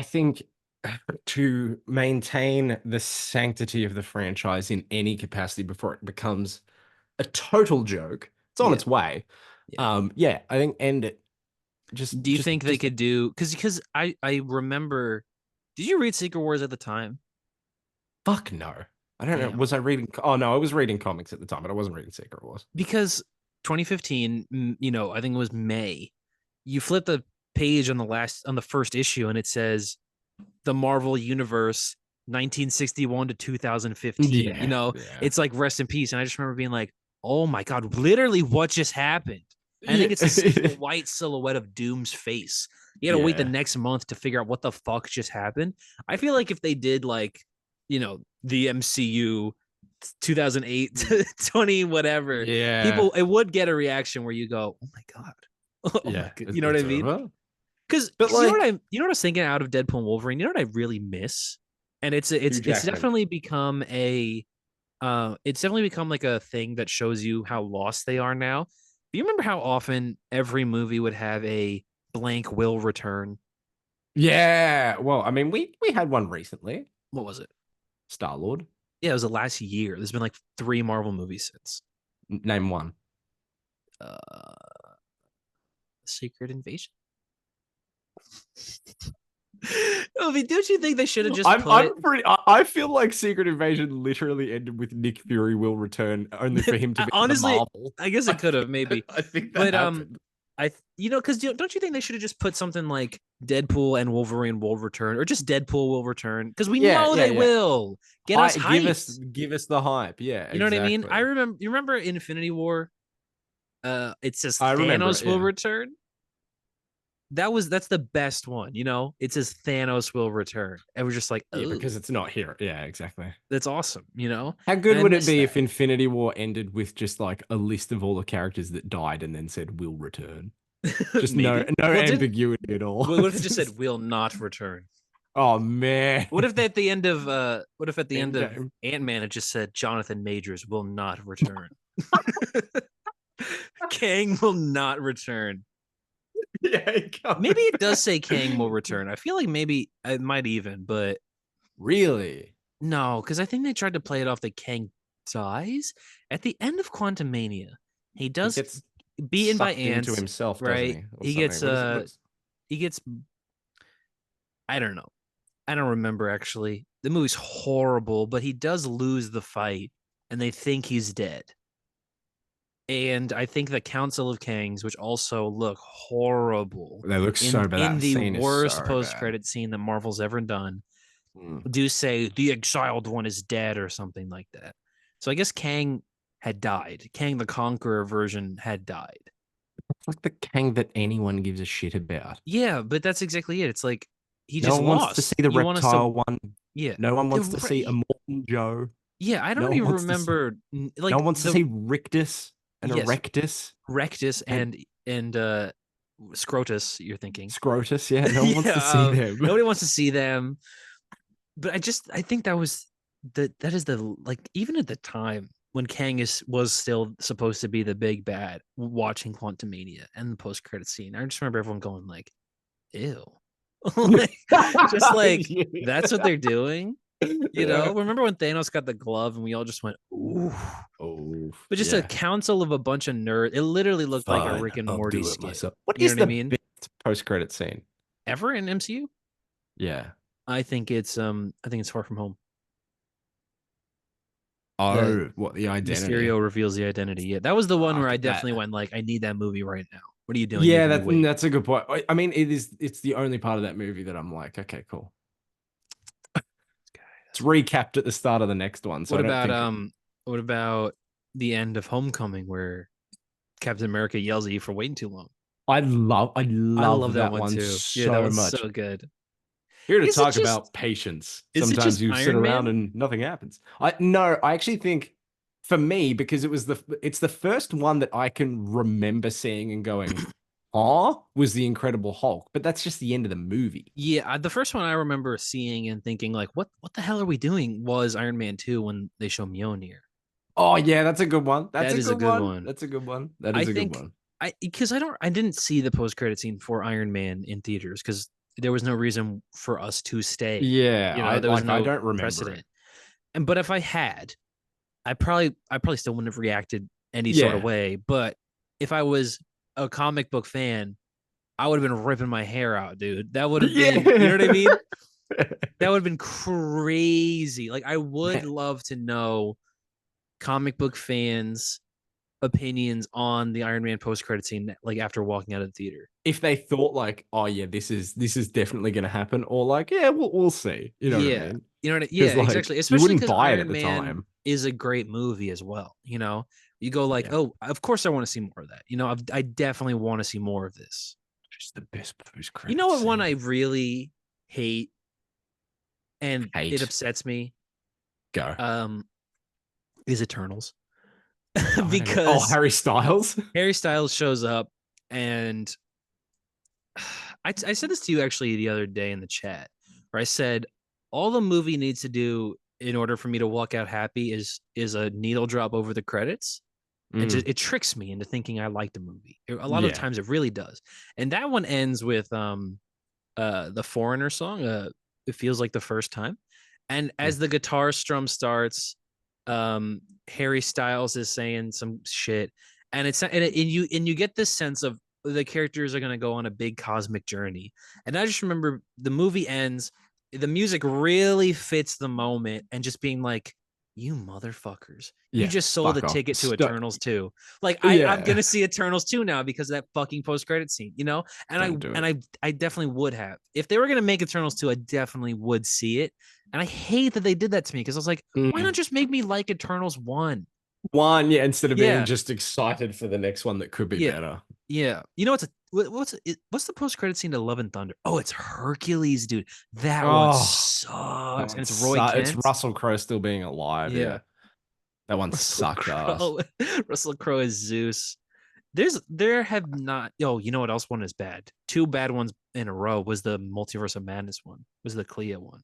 think to maintain the sanctity of the franchise in any capacity before it becomes a total joke, it's on its way. I think end it. Do you think they could do, because I remember, did you read Secret Wars at the time? Fuck no. I don't know. Was I reading? Oh no, I was reading comics at the time, but I wasn't reading Secret Wars. Because 2015, I think it was May, you flip the page on the first issue and it says the Marvel Universe 1961 to 2015. It's like rest in peace. And I just remember being like, oh my God, literally what just happened? I think it's a white silhouette of Doom's face. You gotta wait the next month to figure out what the fuck just happened. I feel like if they did like, the MCU 2008 to 20 whatever, people, it would get a reaction where you go, oh my God. Oh my God. You know what I mean? Because you know what I was thinking out of Deadpool and Wolverine? You know what I really miss? And it's definitely become like a thing that shows you how lost they are now. Do you remember how often every movie would have a blank will return? Yeah. Well, I mean, we had one recently. What was it? Star-Lord. Yeah, it was the last year. There's been like 3 Marvel movies since. Name one. Secret Invasion. I mean, don't you think they should have just I feel like Secret Invasion literally ended with Nick Fury will return only for him to be honestly, Marvel. I guess it could have maybe. I think that happened. Because don't you think they should have just put something like Deadpool and Wolverine will return, or just Deadpool will return? Because we know they will get us hyped. Give us the hype. Yeah, you know what I mean. You remember Infinity War? It says Thanos will return. That's the best one. It says Thanos will return, and we're just like, because it's not here. Yeah, exactly. That's awesome. How good would it be if Infinity War ended with just like a list of all the characters that died and then said will return? Just no ambiguity at all. What if it just said will not return? Oh man. What if at the end of Ant-Man it just said Jonathan Majors will not return? Kang will not return. Yeah, maybe it does say Kang will return. I feel like maybe it might even, but really no, because I think they tried to play it off that Kang dies at the end of Quantumania. He gets beaten by ants into himself, right? He gets I don't know. I don't remember actually. The movie's horrible, but he does lose the fight, and they think he's dead. And I think the Council of Kangs, which also look horrible, they look so bad. In the worst post-credit scene that Marvel's ever done, do say the exiled one is dead or something like that. So I guess Kang had died. Kang the Conqueror version had died. It's like the Kang that anyone gives a shit about. Yeah, but that's exactly it. It's like he no just one wants to see the reptile one Yeah. No one wants The to see ra- Immortal Joe. Yeah, I No don't one even wants to see. remember No like one wants to the see Rictus and yes, Erectus Rectus and and Scrotus, you're thinking. Scrotus. Yeah, no one wants Yeah, to see them. nobody wants to see them. But I think that was that is the like even at the time when was still supposed to be the big bad, watching Quantumania and the post credit scene. I just remember everyone going like, ew. Like, just like Yeah. that's what they're doing. You Yeah. know, remember when Thanos got the glove and we all just went, ooh. Oh, But just a yeah. council of a bunch of nerds. It literally looked like a Fine, Rick and I'll Morty do it skit. myself. What You know is what I the mean? best post-credit scene? Ever in MCU? Yeah. I think it's Far From Home. The Oh, what the identity? Mysterio reveals the identity. Yeah, that was the one where Fuck I that. definitely went like, I need that movie right now. What are you doing? Yeah, Making me wait. that's a good point. I mean, it's the only part of that movie that I'm like, okay, cool. It's recapped at the start of the next one, so What I don't about think what about the end of Homecoming where Captain America yells at you for waiting too long? I I love love that that one one too. Yeah, that so one's much. so good. Here to Is it talk just about patience. is it Sometimes just you sit Iron around Man? and nothing happens. I actually think for me, because it's the first one that I can remember seeing and going, oh, was the Incredible Hulk. But that's just the end of the movie. Yeah, the first one I remember seeing and thinking like, what the hell are we doing? Was Iron Man 2 when they show Mjolnir. Oh yeah, that's a good one. That's That a is a good good one. one. That's a good one. That I is a good think one. I didn't see the post credit scene for Iron Man in theaters because there was no reason for us to stay. Yeah, You know, there was I no don't remember it. precedent. And but if I had, I probably still wouldn't have reacted any sort of Yeah. way. But if I was a comic book fan, I would have been ripping my hair out, dude. That would have been, you know Yeah. what I mean? That would have been crazy. Like I would Man, love to know comic book fans' opinions on the Iron Man post credit scene, like after walking out of the theater. if they thought like, oh yeah, this is definitely gonna happen, or like, yeah, we'll see. You know what I Yeah. mean? You know what yeah, Because like exactly. you Especially wouldn't because buy it at Iron the Man time. is a great movie as well. You know, you go like, Yeah. oh, of course I want to see more of that. You know, I definitely want to see more of this. Just the best post You credit know what one I scene. really hate and it Hate. upsets me Go. um is Eternals. Oh, I don't know. Oh, Because Harry Styles. Harry Styles shows up and I said this to you actually the other day in the chat where I said all the movie needs to do in order for me to walk out happy is a needle drop over the credits. Mm, It tricks me into thinking I liked the movie. A lot of yeah. times it really does. And that one ends with the Foreigner song, It Feels Like the First Time. And Yeah. as the guitar strum starts, Harry Styles is saying some shit, and and you get this sense of the characters are going to go on a big cosmic journey. And I just remember the movie ends, the music really fits the moment, and just being like, you motherfuckers, you Yeah. just sold a Fuck off. ticket to Eternals 2. Like I'm Yeah. gonna see Eternals 2 now because of that fucking post credit scene, you know. And Don't do it. I definitely would have, if they were gonna make Eternals 2, I definitely would see it. And I hate that they did that to me because I was like, why not Mm. just make me like Eternals 1? One, yeah, instead of being Yeah, just excited for the next one that could be yeah, better. yeah. You know what's the post credit scene to Love and Thunder? Oh, it's Hercules, dude. That one Oh, that sucks, and one it's Roy it's Kent. Russell Crowe still being alive. Yeah, Yeah. That one Russell sucked ass. Crowe. Russell Crowe is Zeus. There have not. Oh, you know what else one is bad? Two bad ones in a row was the Multiverse of Madness one. Was the Clea one?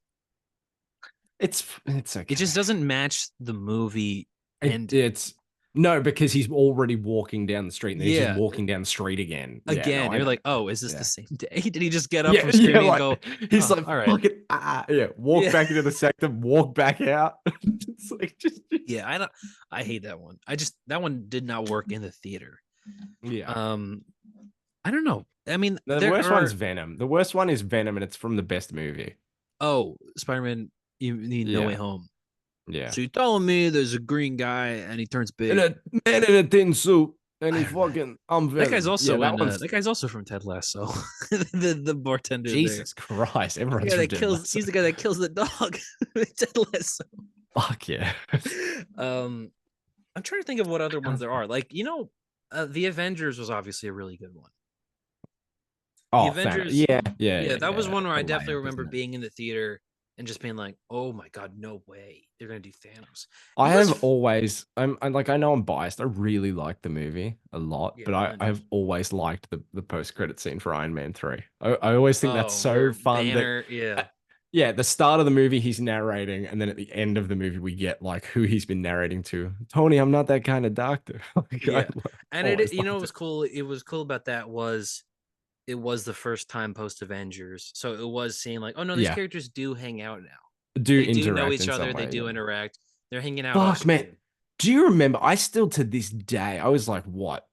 It's It okay. just doesn't match the movie. And It's no, because he's already walking down the street and then he's just yeah, walking down the street again. Yeah, no, again, I you're know. like, oh, is this the Yeah. same day? Did he just get up Yeah, from yeah, screaming and go, like he's oh, like all right, fucking yeah, walk yeah, back into the sector, walk back out. It's like yeah. I don't. I hate that one. That one did not work in the theater. yeah. Um, I don't know. I mean, The there worst one's are. Venom. The worst one is Venom, and it's from the best movie. Oh, Spider-Man, you need No Way Yeah, Home. yeah. So you're telling me there's a green guy and he turns And big? a man in a thin suit, and I he don't know. fucking I'm Venom. Yeah, that one's That guy's also from Ted Lasso. The bartender there. Jesus Christ. He's the Everyone's guy from that Ted kills Lasso. he's the guy that kills the dog. Ted Lasso. Fuck yeah. Um I'm trying to think of what other ones there are. Like, the Avengers was obviously a really good one. The Oh, Thanos. Avengers, Yeah, yeah, yeah, yeah, that was yeah. one where The I definitely layup, remember isn't it? being in the theater and just being like, oh my god, no way they're gonna do Thanos. I You guys, have always, I'm like, I know I'm biased. I really like the movie a lot, yeah, but I know. I've always liked the post credit scene for Iron Man 3. I always think that's Oh, so where fun that, Banner, uh, yeah, yeah, the start of the movie he's narrating, and then at the end of the movie we get like who he's been narrating to. Tony, I'm not that kind of doctor. Like, yeah, and it, always you know, it liked was cool. It was cool about that was it was the first time post Avengers, so it was seeing like, oh no, these Yeah, characters do hang out now. do They do know interact each in other. some They way. do Yeah. interact. They're hanging out off Fuck, man. screen. Do you remember? I still to this day, I was like, what,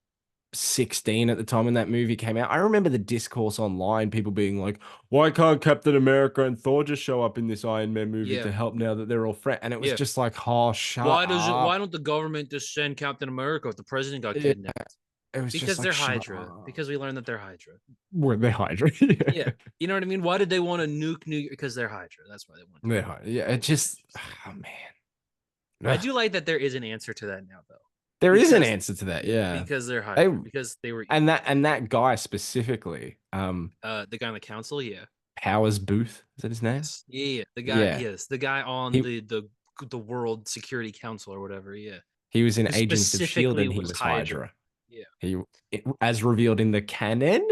16 at the time when that movie came out. I remember the discourse online, people being like, why can't Captain America and Thor just show up in this Iron Man movie Yeah, to help now that they're all friends? And it was yeah. just like, oh, shut Why does it? Why up. don't the government just send Captain America if the president got Yeah, kidnapped? it was just Because like, they're shut Hydra. up. Because we learned that they're Hydra. Were they Hydra? Yeah, you know what I mean. Why did they want to nuke New York? Because they're Hydra. That's why they want to. They're Hydra. Yeah, it just, oh, man. I Ugh. do like that there is an answer to that now, though. There is an Because answer to that, yeah. because they're They Hydra. Because they were and that guy specifically, the guy on the council. Yeah. Powers Booth, is that his name? Yes. Yeah. Yeah. The guy. Yeah. Yes. The guy on He the World Security Council or whatever. Yeah. he was in Who Agents of Shield specifically and he was was Hydra. Hydra. Yeah. As revealed in the canon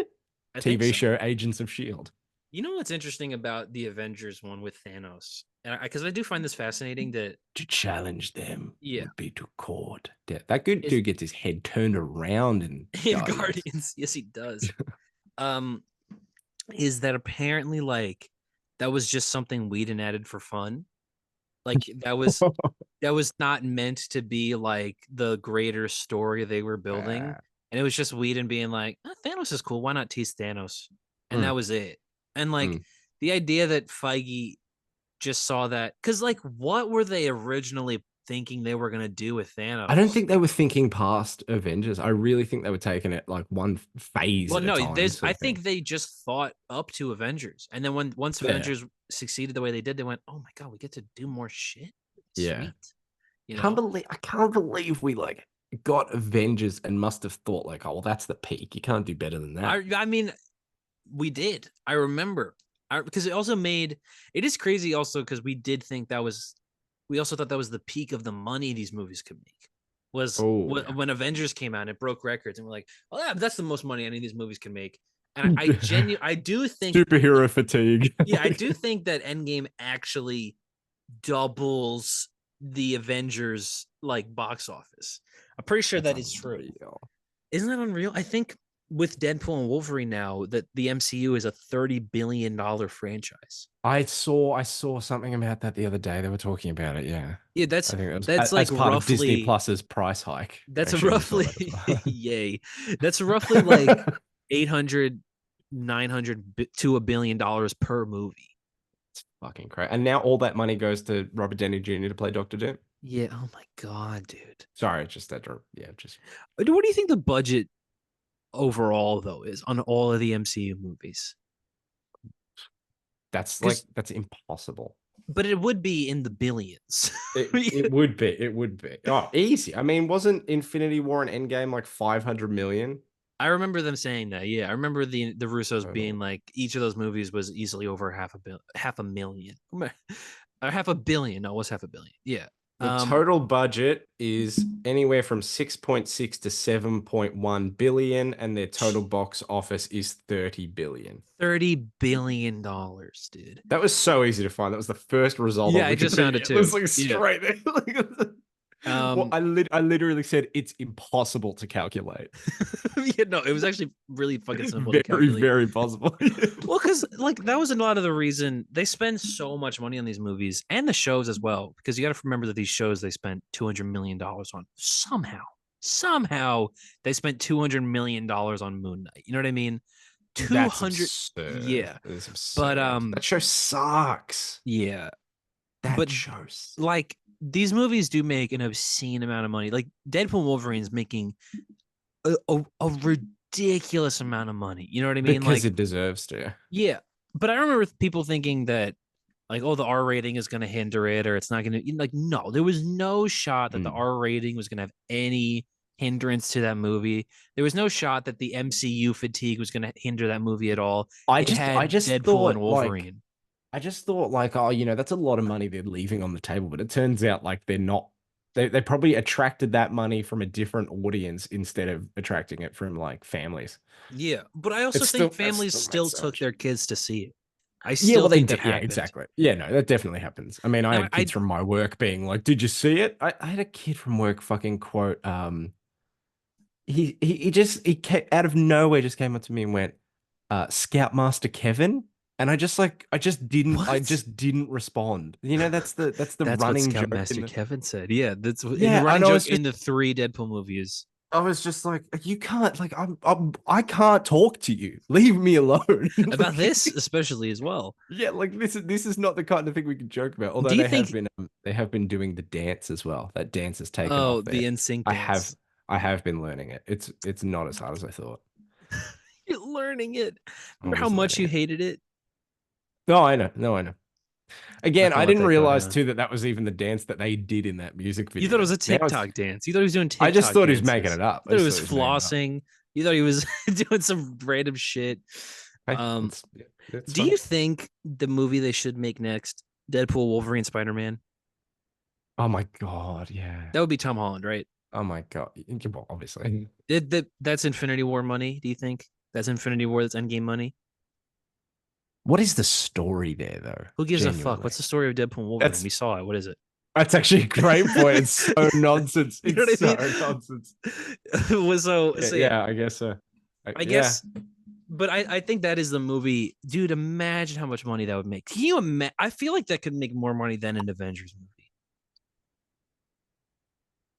I think TV so. show Agents of Shield. You know what's interesting about the Avengers one with Thanos, and because I do find this fascinating that To challenge them yeah, would be to court. Yeah, that good is dude gets his head turned around and in Guardians, yes, he does. Um, is that apparently like that was just something Whedon added for fun? Like that was not meant to be like the greater story they were building, and it was just Whedon being like, "Oh, Thanos is cool. Why not tease Thanos?" And that mm, was it. And like mm. the idea that Feige just saw that because like what were they originally thinking they were gonna do with I don't Thanos? think they were thinking past Avengers. I really think they were taking it like one phase Well, at a no, time, there's sort I of thing. think they just thought up to Avengers, and then once Yeah, Avengers succeeded the way they did, they went, "Oh my god, we get to do more shit." yeah. Sweet, you know. I can't believe we like got Avengers and must have thought like, oh well, that's the peak. You can't do better than that. I mean, we did. I remember. Because it also made it is crazy also because we did think that was we also thought that was the peak of the money these movies could make was Oh yeah. when Avengers came out and it broke records and we're like, oh yeah, that's the most money any of these movies can make. And I do think Superhero fatigue. yeah, I do think that Endgame actually doubles the Avengers like box office. I'm pretty sure That's that is true. unreal. Isn't that unreal? I think with Deadpool and Wolverine now that the MCU is a $30 billion franchise. I saw something about that the other day. They were talking about it. Yeah, Yeah, I think it was that's like as part of Disney roughly Plus's price hike. that's Actually, I saw roughly that as well. yay. That's roughly like 800 900 to $1 billion per movie. It's fucking crazy. And now all that money goes to Robert Downey Jr. to play Doctor Doom. Yeah, oh my god, dude. Sorry, it's just that. Yeah, just What do you think the budget overall though is on all of the MCU movies? that's impossible. But it would be in the billions. It would be. It would be. Oh, easy. I mean, wasn't Infinity War and Endgame like 500 million? I remember them saying that. Yeah, I remember the Russos Total. being like each of those movies was easily over half a million, or half a billion. No, it was half a billion. Yeah. The total budget is anywhere from 6.6 to 7.1 billion, and their total box office is 30 billion. $30 billion, dude. That was so easy to find. That was the first result. Yeah, I just found it too. It was like straight there. Well, I literally said it's impossible to calculate. Yeah, no, it was actually really fucking simple Very, to calculate. very possible. Well, because like that was a lot of the reason they spend so much money on these movies and the shows as well. Because you got to remember that these shows they spent $200 million on somehow they spent $200 million on Moon Knight. You know what I mean? 200, yeah. But that show sucks. Yeah, That shows like these movies do make an obscene amount of money. Like Deadpool and Wolverine's making a ridiculous amount of money. You know what I mean? Because like it deserves to. Yeah, but I remember people thinking that like, oh, the R rating is going to hinder it, or it's not going to. Like, no, there was no shot that the R rating was going to have any hindrance to that movie. There was no shot that the MCU fatigue was going to hinder that movie at all. I just Deadpool thought and Wolverine. like, I just thought like, oh, that's a lot of money they're leaving on the table, but it turns out like they're not. They probably attracted that money from a different audience instead of attracting it from like families. Yeah, but I also think That families still made still so took much. their kids to see it. I Yeah, still well, they think that did. Yeah, happened. exactly. Yeah, no, that definitely happens. I mean, I Now, had kids from my work being like, "Did you see it?" I had a kid from work fucking quote. He just he came, out of nowhere just came up to me and went, Scoutmaster Kevin. And I what? just didn't respond. That's the That's what running joke in Scoutmaster the. Kevin said. Yeah, that's in the Yeah, I running know. joke It's in just the three Deadpool movies. I was just like, you can't like I can't talk to you. Leave me alone. About this, especially as well. Yeah, like this is not the kind of thing we can joke about. Although Do you think? they have been doing the dance as well. That dance has taken Oh, off the there. NSYNC I have dance. I have been learning it. It's not as hard as I thought. You're learning it. I Remember how was much learning you it. hated it? No, I know. No, I know. Again, Not gonna I let didn't that go realize down. too that that was even the dance that they did in that music You thought it video. was a Now it's TikTok dance. You thought he was doing I just TikTok thought he was making dances. it up. You I thought he just was thought he was making it up. flossing. You thought he was doing some random shit. Hey, Um, it's do fun. you think the movie they should make next, Deadpool, Wolverine, Spider-Man, Oh my God, yeah. that would be Tom Holland, right? Oh my God. Well, obviously. That's Infinity War money, do you think? That's Infinity War, that's Endgame money? What is the story there though? Who gives a fuck? What's Genuinely. the story of Deadpool and Wolverine? That's We saw it. What is it? that's actually a great point. It's so nonsense. You know It's what I so mean? nonsense. so Yeah, so yeah, yeah, I guess so. I Yeah. guess, but I think that is the movie, dude. Imagine how much money that would make. Can you imagine? I feel like that could make more money than an Avengers movie.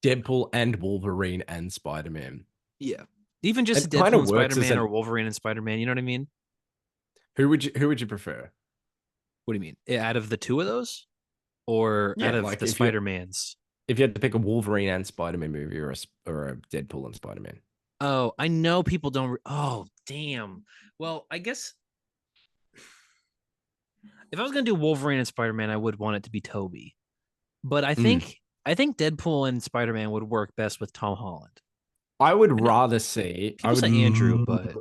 Deadpool and Wolverine and Spider-Man. Yeah, even just It kind Deadpool of and works as Spider-Man an or Wolverine and Spider-Man. You know what I mean? who would you prefer? What do you mean? Out of the two of those, or out Yeah, of like the Spider-Mans? if you had to pick a Wolverine and Spider-Man movie or a Deadpool and Spider-Man. Oh, I know people don't. Oh, damn. Well, I guess if I was gonna do Wolverine and Spider-Man, I would want it to be Toby. But Mm. I think Deadpool and Spider-Man would work best with Tom Holland. I would I know rather see I people would say Andrew, but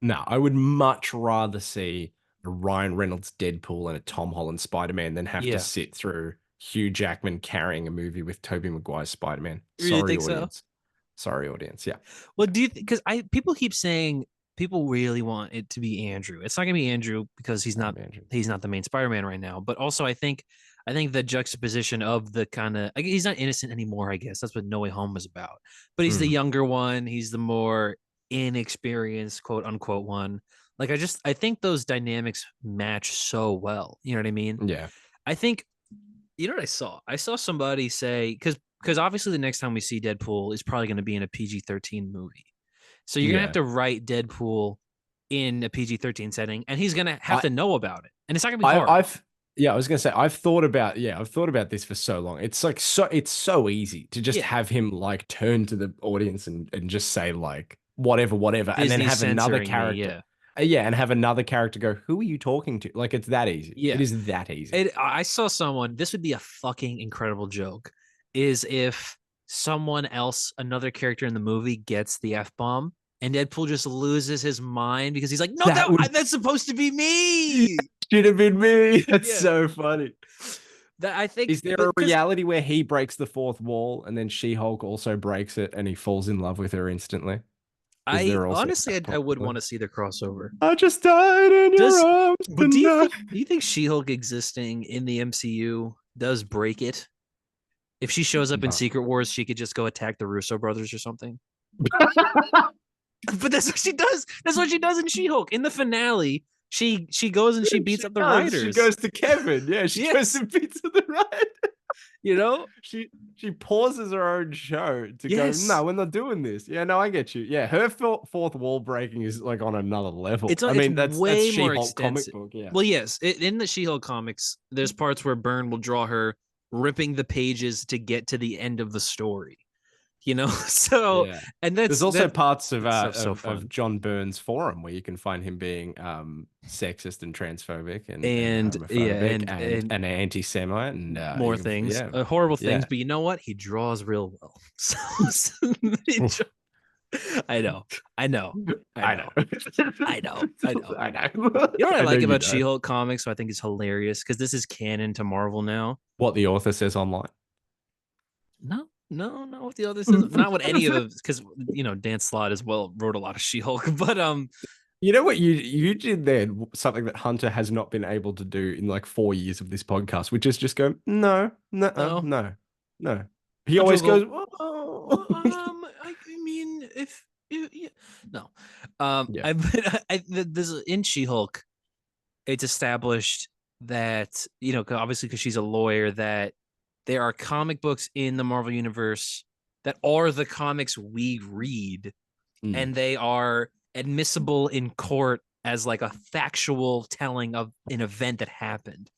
no, I would much rather see a Ryan Reynolds Deadpool and a Tom Holland Spider-Man than have to yeah, sit through Hugh Jackman carrying a movie with Tobey Maguire's Spider-Man. you really Sorry, think so? audience. Sorry, audience. Yeah. Well, do you because I people keep saying people really want it to be Andrew. It's not gonna be Andrew because Andrew. he's not the main Spider-Man right now. But also, I think the juxtaposition of the kind of he's not innocent anymore. I guess that's what No Way Home was about. But he's the Mm, younger one. He's the more inexperienced, quote unquote one. Like I think those dynamics match so well. You know what I mean? yeah. I think you know what I saw? I saw somebody say because obviously the next time we see Deadpool is probably going to be in a PG-13 movie. So you're gonna have Yeah. to write Deadpool in a PG-13 setting, and he's gonna have I to know about it, and it's not gonna be I hard. I've I was gonna say I've thought about this for so long. It's so easy to just Yeah, have him like turn to the audience and just say like whatever, and then Disney's have another censoring me. character. Yeah, Yeah, and have another character go, "Who are you talking to?" Like it's that easy. It yeah. is that easy. I saw someone. This would be a fucking incredible joke. Is if someone else, another character in the movie, gets the f bomb, and Deadpool just loses his mind because he's like, "No, That would that's supposed to be me." should have been me. That's Yeah, so funny. that I think, Is there but a because reality where he breaks the fourth wall and then She-Hulk also breaks it and he falls in love with her instantly? Is I there also honestly, that I would possibility? want to see the crossover. I just died in your Does arms but tonight. do you think She-Hulk existing in the MCU does break it? If she shows up in No. Secret Wars, she could just go attack the Russo brothers or something. But that's what she does. That's what she does in She-Hulk. In the finale, she goes and she beats She up the does. She writers. goes to Kevin. Yeah, she goes Yes. to Pizza the Right. You know? She pauses her own show to go, Yes. no, we're not doing this. Yeah, no, I get you. Yeah, her fourth wall breaking is like on another level. I It's mean, that's way more She-Hulk comic extensive. book. Yeah. Well, yes, in the She-Hulk comics, there's parts where Byrne will draw her ripping the pages to get to the end of the story. You know, so Yeah. and There's also parts that stuff's so of fun. John Burns' forum where you can find him being sexist and transphobic and And yeah, homophobic and and an anti-Semite and more things, yeah horrible things. yeah But you know what? He draws real well. So, I know. I know. I I know. know. I know. I know. I know. You know what I I know like you about know. She-Hulk comics? So I think is hilarious because this is canon to Marvel now. What the author says online. No, no, not what the others is. Not what any of them, because Dan Slott as well wrote a lot of She-Hulk, but You know what you did there? Something that Hunter has not been able to do in like 4 years of this podcast, which is just go, no, no, no. no, no. He Hunter always will goes, go. oh. I mean, if yeah, no, Yeah. this in She-Hulk, it's established that obviously because she's a lawyer that there are comic books in the Marvel universe that are the comics we read, Mm. and they are admissible in court as like a factual telling of an event that happened.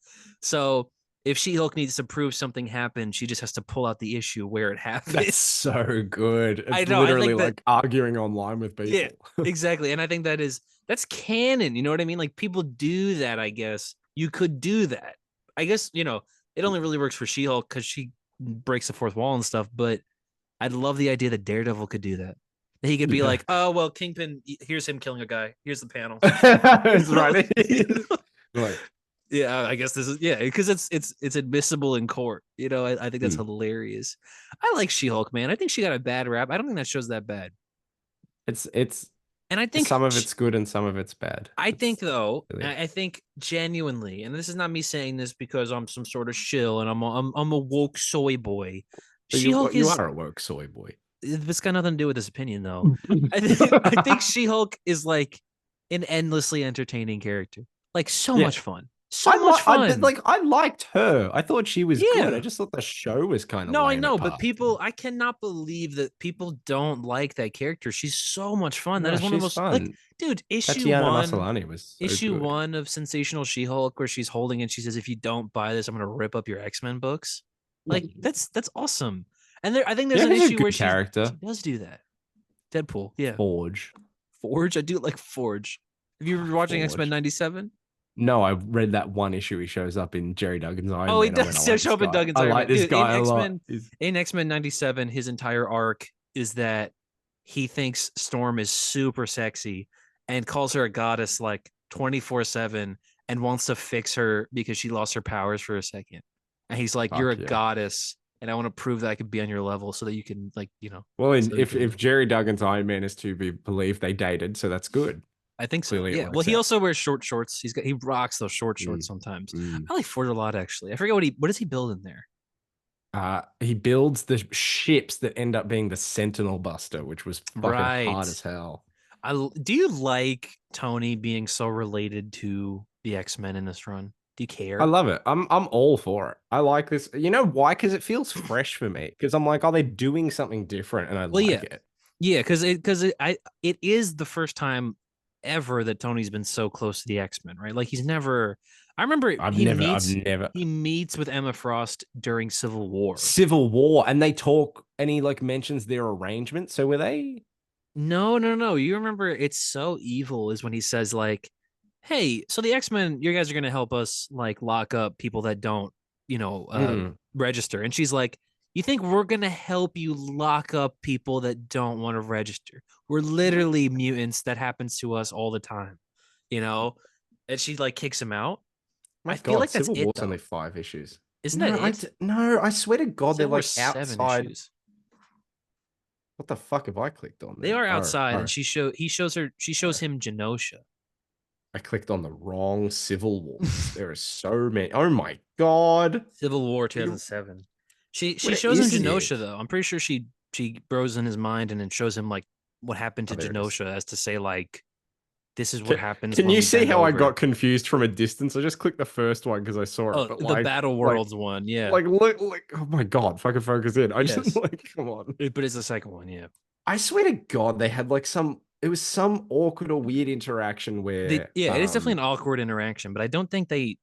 So if She-Hulk needs to prove something happened, she just has to pull out the issue where it happened. That's so good. I It's know. I literally think that like arguing online with yeah, people. exactly. And I think that's canon. You know what I mean? Like people do that. I guess you could do that. I guess it only really works for She-Hulk because she breaks the fourth wall and stuff. But I'd love the idea that Daredevil could do that. He could be Yeah. like, oh well, Kingpin. Here's him killing a guy. Here's the panel. That's right. Like, Yeah, I guess this is because it's admissible in court. I think that's hilarious. I like She-Hulk, man. I think she got a bad rap. I don't think that show's that bad. it's And I think some of it's good and some of it's bad. I think It's though, really I think genuinely, and this is not me saying this because I'm some sort of shill and I'm a woke soy boy. She-Hulk you is are a woke soy boy. it's got nothing to do with this opinion though. I think She-Hulk is like an endlessly entertaining character. Like so Yeah. much fun. So much fun. I liked her. I thought she was good. Yeah. I just thought the show was kind of No, I laying know, it but past. I cannot believe that people don't like that character. She's so much fun. That No, is one of the she's most like, fun. dude, Tatiana Maslany was so issue good. one of Sensational She-Hulk, where she's holding and she says, "If you don't buy this, I'm gonna rip up your X-Men books." Like that's awesome. And I think there's Yeah, an she's a issue where good she character. does do that. Deadpool, yeah. Forge. Forge, I do like Forge. Have you been watching X-Men Forge. '97? No, I read that one issue he shows up in Jerry Duggan's Iron Oh, he Man. I went, I does like show this up in guy. Duggan's I Iron like Man. this Dude, guy a lot. In X-Men '97, his entire arc is that he thinks Storm is super sexy and calls her a goddess like 24/7 and wants to fix her because she lost her powers for a second. And he's like, "You're a Fuck yeah. goddess, and I want to prove that I could be on your level so that you can Well, so you can if Jerry Duggan's Iron Man is to be believed, they dated, so that's good. I think so. Clearly it Yeah. Well, works he out. also wears short shorts. He rocks those short shorts sometimes. I like Ford a lot actually. I forget what does he build in there? He builds the ships that end up being the Sentinel Buster, which was fucking hard as hell. Do you like Tony being so related to the X-Men in this run? Do you care? I love it. I'm all for it. I like this. You know why? Because it feels fresh for me. Because I'm like, are they doing something different? And I like it. Yeah, because it is the first time ever that Tony's been so close to the X-Men, right? Like he's never. I remember I've never. he meets with Emma Frost during Civil War. Civil War, and they talk, and he like mentions their arrangement. So were they? No. You remember It's So Evil is when he says like, "Hey, so the X-Men, you guys are gonna help us like lock up people that don't, register." And she's like, "You think we're gonna help you lock up people that don't want to register? We're literally mutants. That happens to us all the time, you know." And she like kicks him out. My I feel like that's Civil it War's though. only 5 issues. Isn't that it? No, I swear to God, they're Civil War like 7 outside. issues. What the fuck have I clicked on? They are outside, and she shows him Genosha. I clicked on the wrong Civil War. There are so many. Oh my God. Civil War 2007. She Where shows him is Genosha it? though. I'm pretty sure she grows in his mind and then shows him like what happened to Oh, there it is. Genosha as to say like this is what happens. Can when you we see bend how I over. got confused from a distance? I just clicked the first one because I saw it. Oh, But the like, Battle Worlds one, yeah. Like, look, oh my God, fucking focus in. I just Yes. like, come on. But it's the second one, yeah. I swear to God, they had like it was some awkward or weird interaction where. It is definitely an awkward interaction, but I don't think they.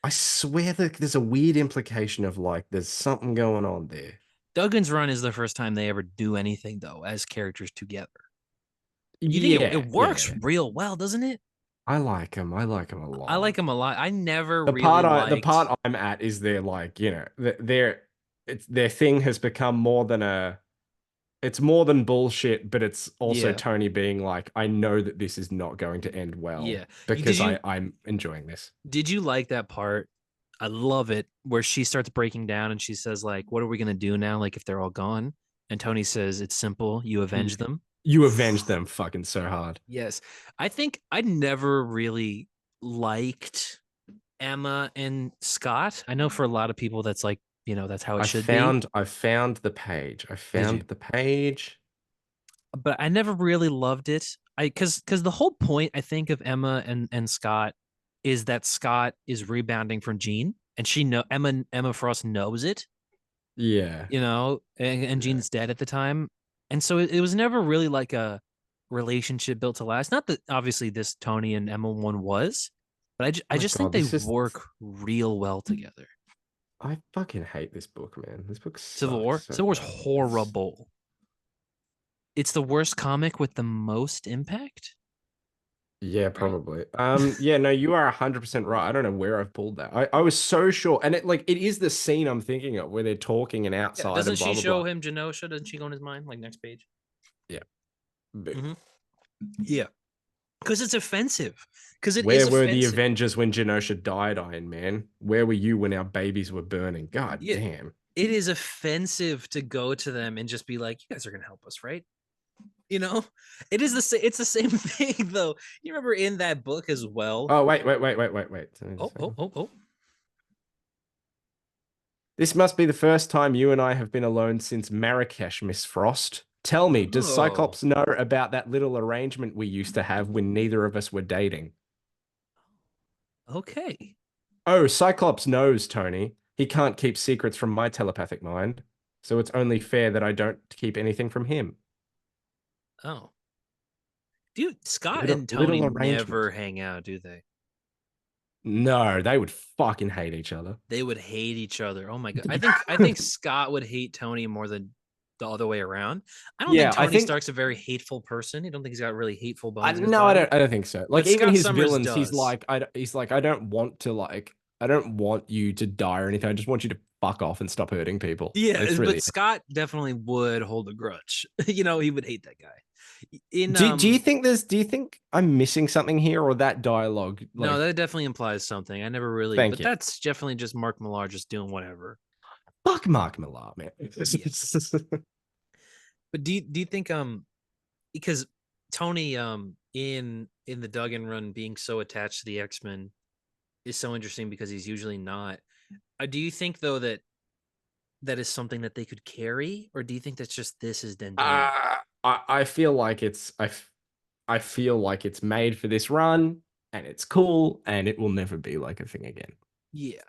I swear that there's a weird implication of like, there's something going on there. Duggan's run is the first time they ever do anything though, as characters together. It works real well, doesn't it? I like him. I like him a lot. I like him a lot. I never the really part I'm at is they're like, their thing has become more than It's more than bullshit, but it's also Yeah. Tony being like, I know that this is not going to end well Yeah. because I'm enjoying this. Did you like that part? I love it where she starts breaking down and she says like, "What are we gonna do now? Like if they're all gone?" And Tony says, "It's simple. You avenge them." You avenged them fucking so hard. Yes, I think I never really liked Emma and Scott. I know for a lot of people that's like, that's how it should be. I found the page. I Did found you? the page. But I never really loved it. Because the whole point I think of Emma and Scott is that Scott is rebounding from Jean, and Emma Frost knows it, Yeah. and Yeah. Jean's dead at the time, and so it was never really like a relationship built to last. Not that obviously this Tony and Emma one was, but I My just think God, they this is work real well together. I fucking hate this book, man. This book Civil sucks War, so Civil War's bad. horrible. It's the worst comic with the most impact. Yeah, probably. Yeah, no, you are 100% right. I don't know where I've pulled that. I was so sure. And it is the scene I'm thinking of where they're talking and Yeah, outside doesn't and blah she blah show blah. him Genosha? Doesn't she go in his mind? Like next page. Yeah. But Mm-hmm. Yeah, because it's offensive. Because it is where were the offensive. Avengers when Genosha died, Iron Man? Where were you when our babies were burning? God Yeah, damn. it is offensive to go to them and just be like, "You guys are gonna help us, right?" You know, it is the same. It's the same thing, though. You remember in that book as well. Oh, wait. Let me Oh, just oh, oh, oh. This must be the first time you and I have been alone since Marrakesh, Miss Frost. Tell me, does Oh, Cyclops know about that little arrangement we used to have when neither of us were dating? okay. Oh, Cyclops knows, Tony. He can't keep secrets from my telepathic mind, so it's only fair that I don't keep anything from him. Oh, dude, Scott Little and Tony little never arrangement. hang out, do they? No, they would fucking hate each other. They would hate each other. Oh my god. I think Scott would hate Tony more than the other way around. I don't think Yeah, I Tony think Stark's a very hateful person. I don't think he's got really hateful I bones in his no, body. I don't think so. Like But even Scott his Summers villains, does. he's like I don't want to I don't want you to die or anything. I just want you to fuck off and stop hurting people. Yeah, It's but really Scott definitely would hold a grudge. He would hate that guy. In Do you think do you think I'm missing something here or that dialogue No, like that definitely implies something. I never really, thank but you. that's definitely just Mark Millar just doing whatever. Fuck Mark Millar, man. Yeah. But do you think because Tony in the Duggan run being so attached to the X-Men is so interesting because he's usually not. Do you think though that is something that they could carry, or do you think that's just this is then doing? I feel like I feel like it's made for this run and it's cool and it will never be like a thing again. Yeah.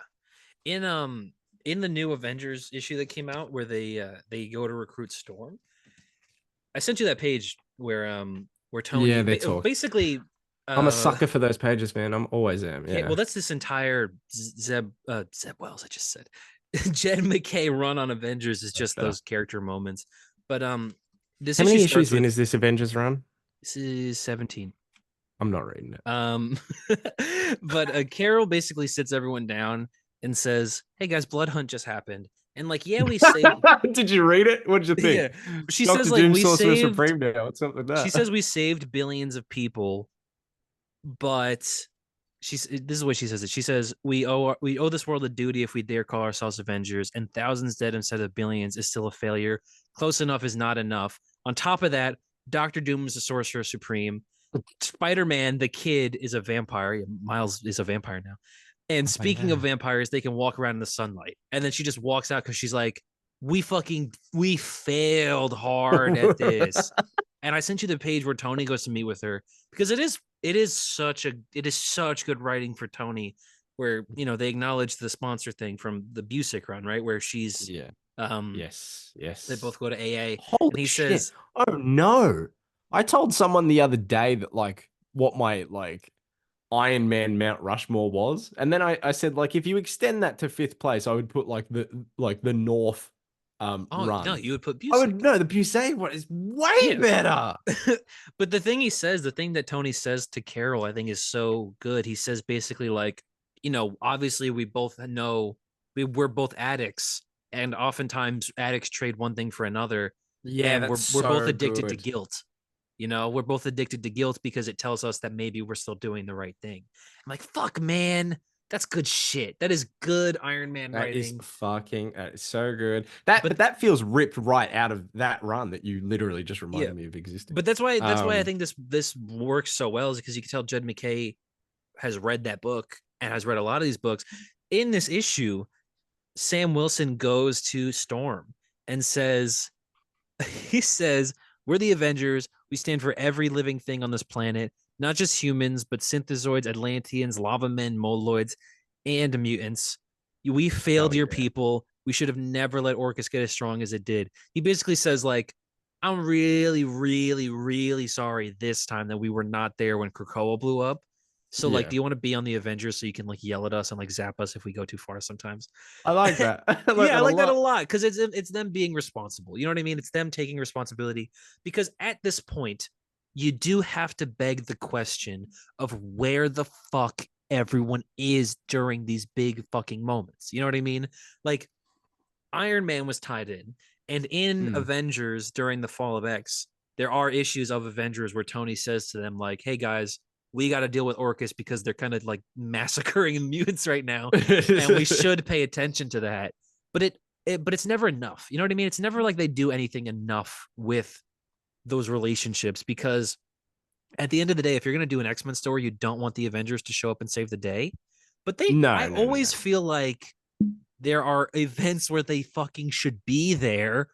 In in the new Avengers issue that came out where they go to recruit Storm, I sent you that page where Tony Yeah, they're talking. basically I'm a uh sucker for those pages, man. I'm always am. well, Yeah. that's this entire Zeb Wells I just said. Jed McKay run on Avengers is That's just better. those character moments. But this How issue many starts issues in with is this Avengers run? this is 17. I'm not reading it. Um but Carol basically sits everyone down and says, "Hey guys, Blood Hunt just happened." And like, yeah, we saved Did you read it? What did you yeah. think? She Doctor says like Doom we Sorcerer saved Supreme now. It's something like she that. says we saved billions of people, but this is what she says it. She says we owe this world a duty if we dare call ourselves Avengers, and thousands dead instead of billions is still a failure. Close enough is not enough. On top of that, Doctor Doom is the Sorcerer Supreme. Spider-Man, the kid, is a vampire. Miles is a vampire now. And Oh, speaking of yeah. vampires, they can walk around in the sunlight. And then she just walks out because she's like, we failed hard at this. And I sent you the page where Tony goes to meet with her because it is such good writing for Tony, where they acknowledge the sponsor thing from the Busick run, right? Where she's Yeah. um Yes. they Yes. both go to AA Holy and he shit. says, Oh no. I told someone the other day that like what my like Iron Man Mount Rushmore was. And then I said like if you extend that to fifth place, I would put like the North "Oh no, run. you would put I Busick." would no, the Busey one is way Yeah. better. But the thing that Tony says to Carol, I think is so good. He says basically like, obviously we both know we're both addicts, and oftentimes addicts trade one thing for another. Yeah, and that's we're both so addicted to good. guilt. You know, we're both addicted to guilt because it tells us that maybe we're still doing the right thing. I'm like, fuck, man, that's good shit. That is good Iron Man That is writing. fucking so good. But But that feels ripped right out of that run that you literally just yeah, reminded me of existing. but that's why I Um, think this works so well is because you can tell Jed McKay has read that book and has read a lot of these books. In this issue, Sam Wilson goes to Storm and says, he says, we're the Avengers. We stand for every living thing on this planet, not just humans, but synthezoids, Atlanteans, lava men, moloids, and mutants. We failed oh your yeah. people. We should have never let Orcus get as strong as it did. He basically says, like, I'm really, really, really sorry this time that we were not there when Krakoa blew up. So, like, Yeah. do you want to be on the Avengers so you can like yell at us and like zap us if we go too far sometimes? I like that. I like Yeah, I that a like that a lot. lot because it's them being responsible. You know what I mean? It's them taking responsibility because at this point, you do have to beg the question of where the fuck everyone is during these big fucking moments. You know what I mean? Like Iron Man was tied in, and in Mm. Avengers during the Fall of X, there are issues of Avengers where Tony says to them like, "Hey guys, we got to deal with Orcus because they're kind of like massacring mutants right now, and we should pay attention to that." But but it's never enough. You know what I mean? It's never like they do anything enough with those relationships because at the end of the day, if you're going to do an X-Men story, you don't want the Avengers to show up and save the day. But I No, no, no, no. always feel like there are events where they fucking should be there,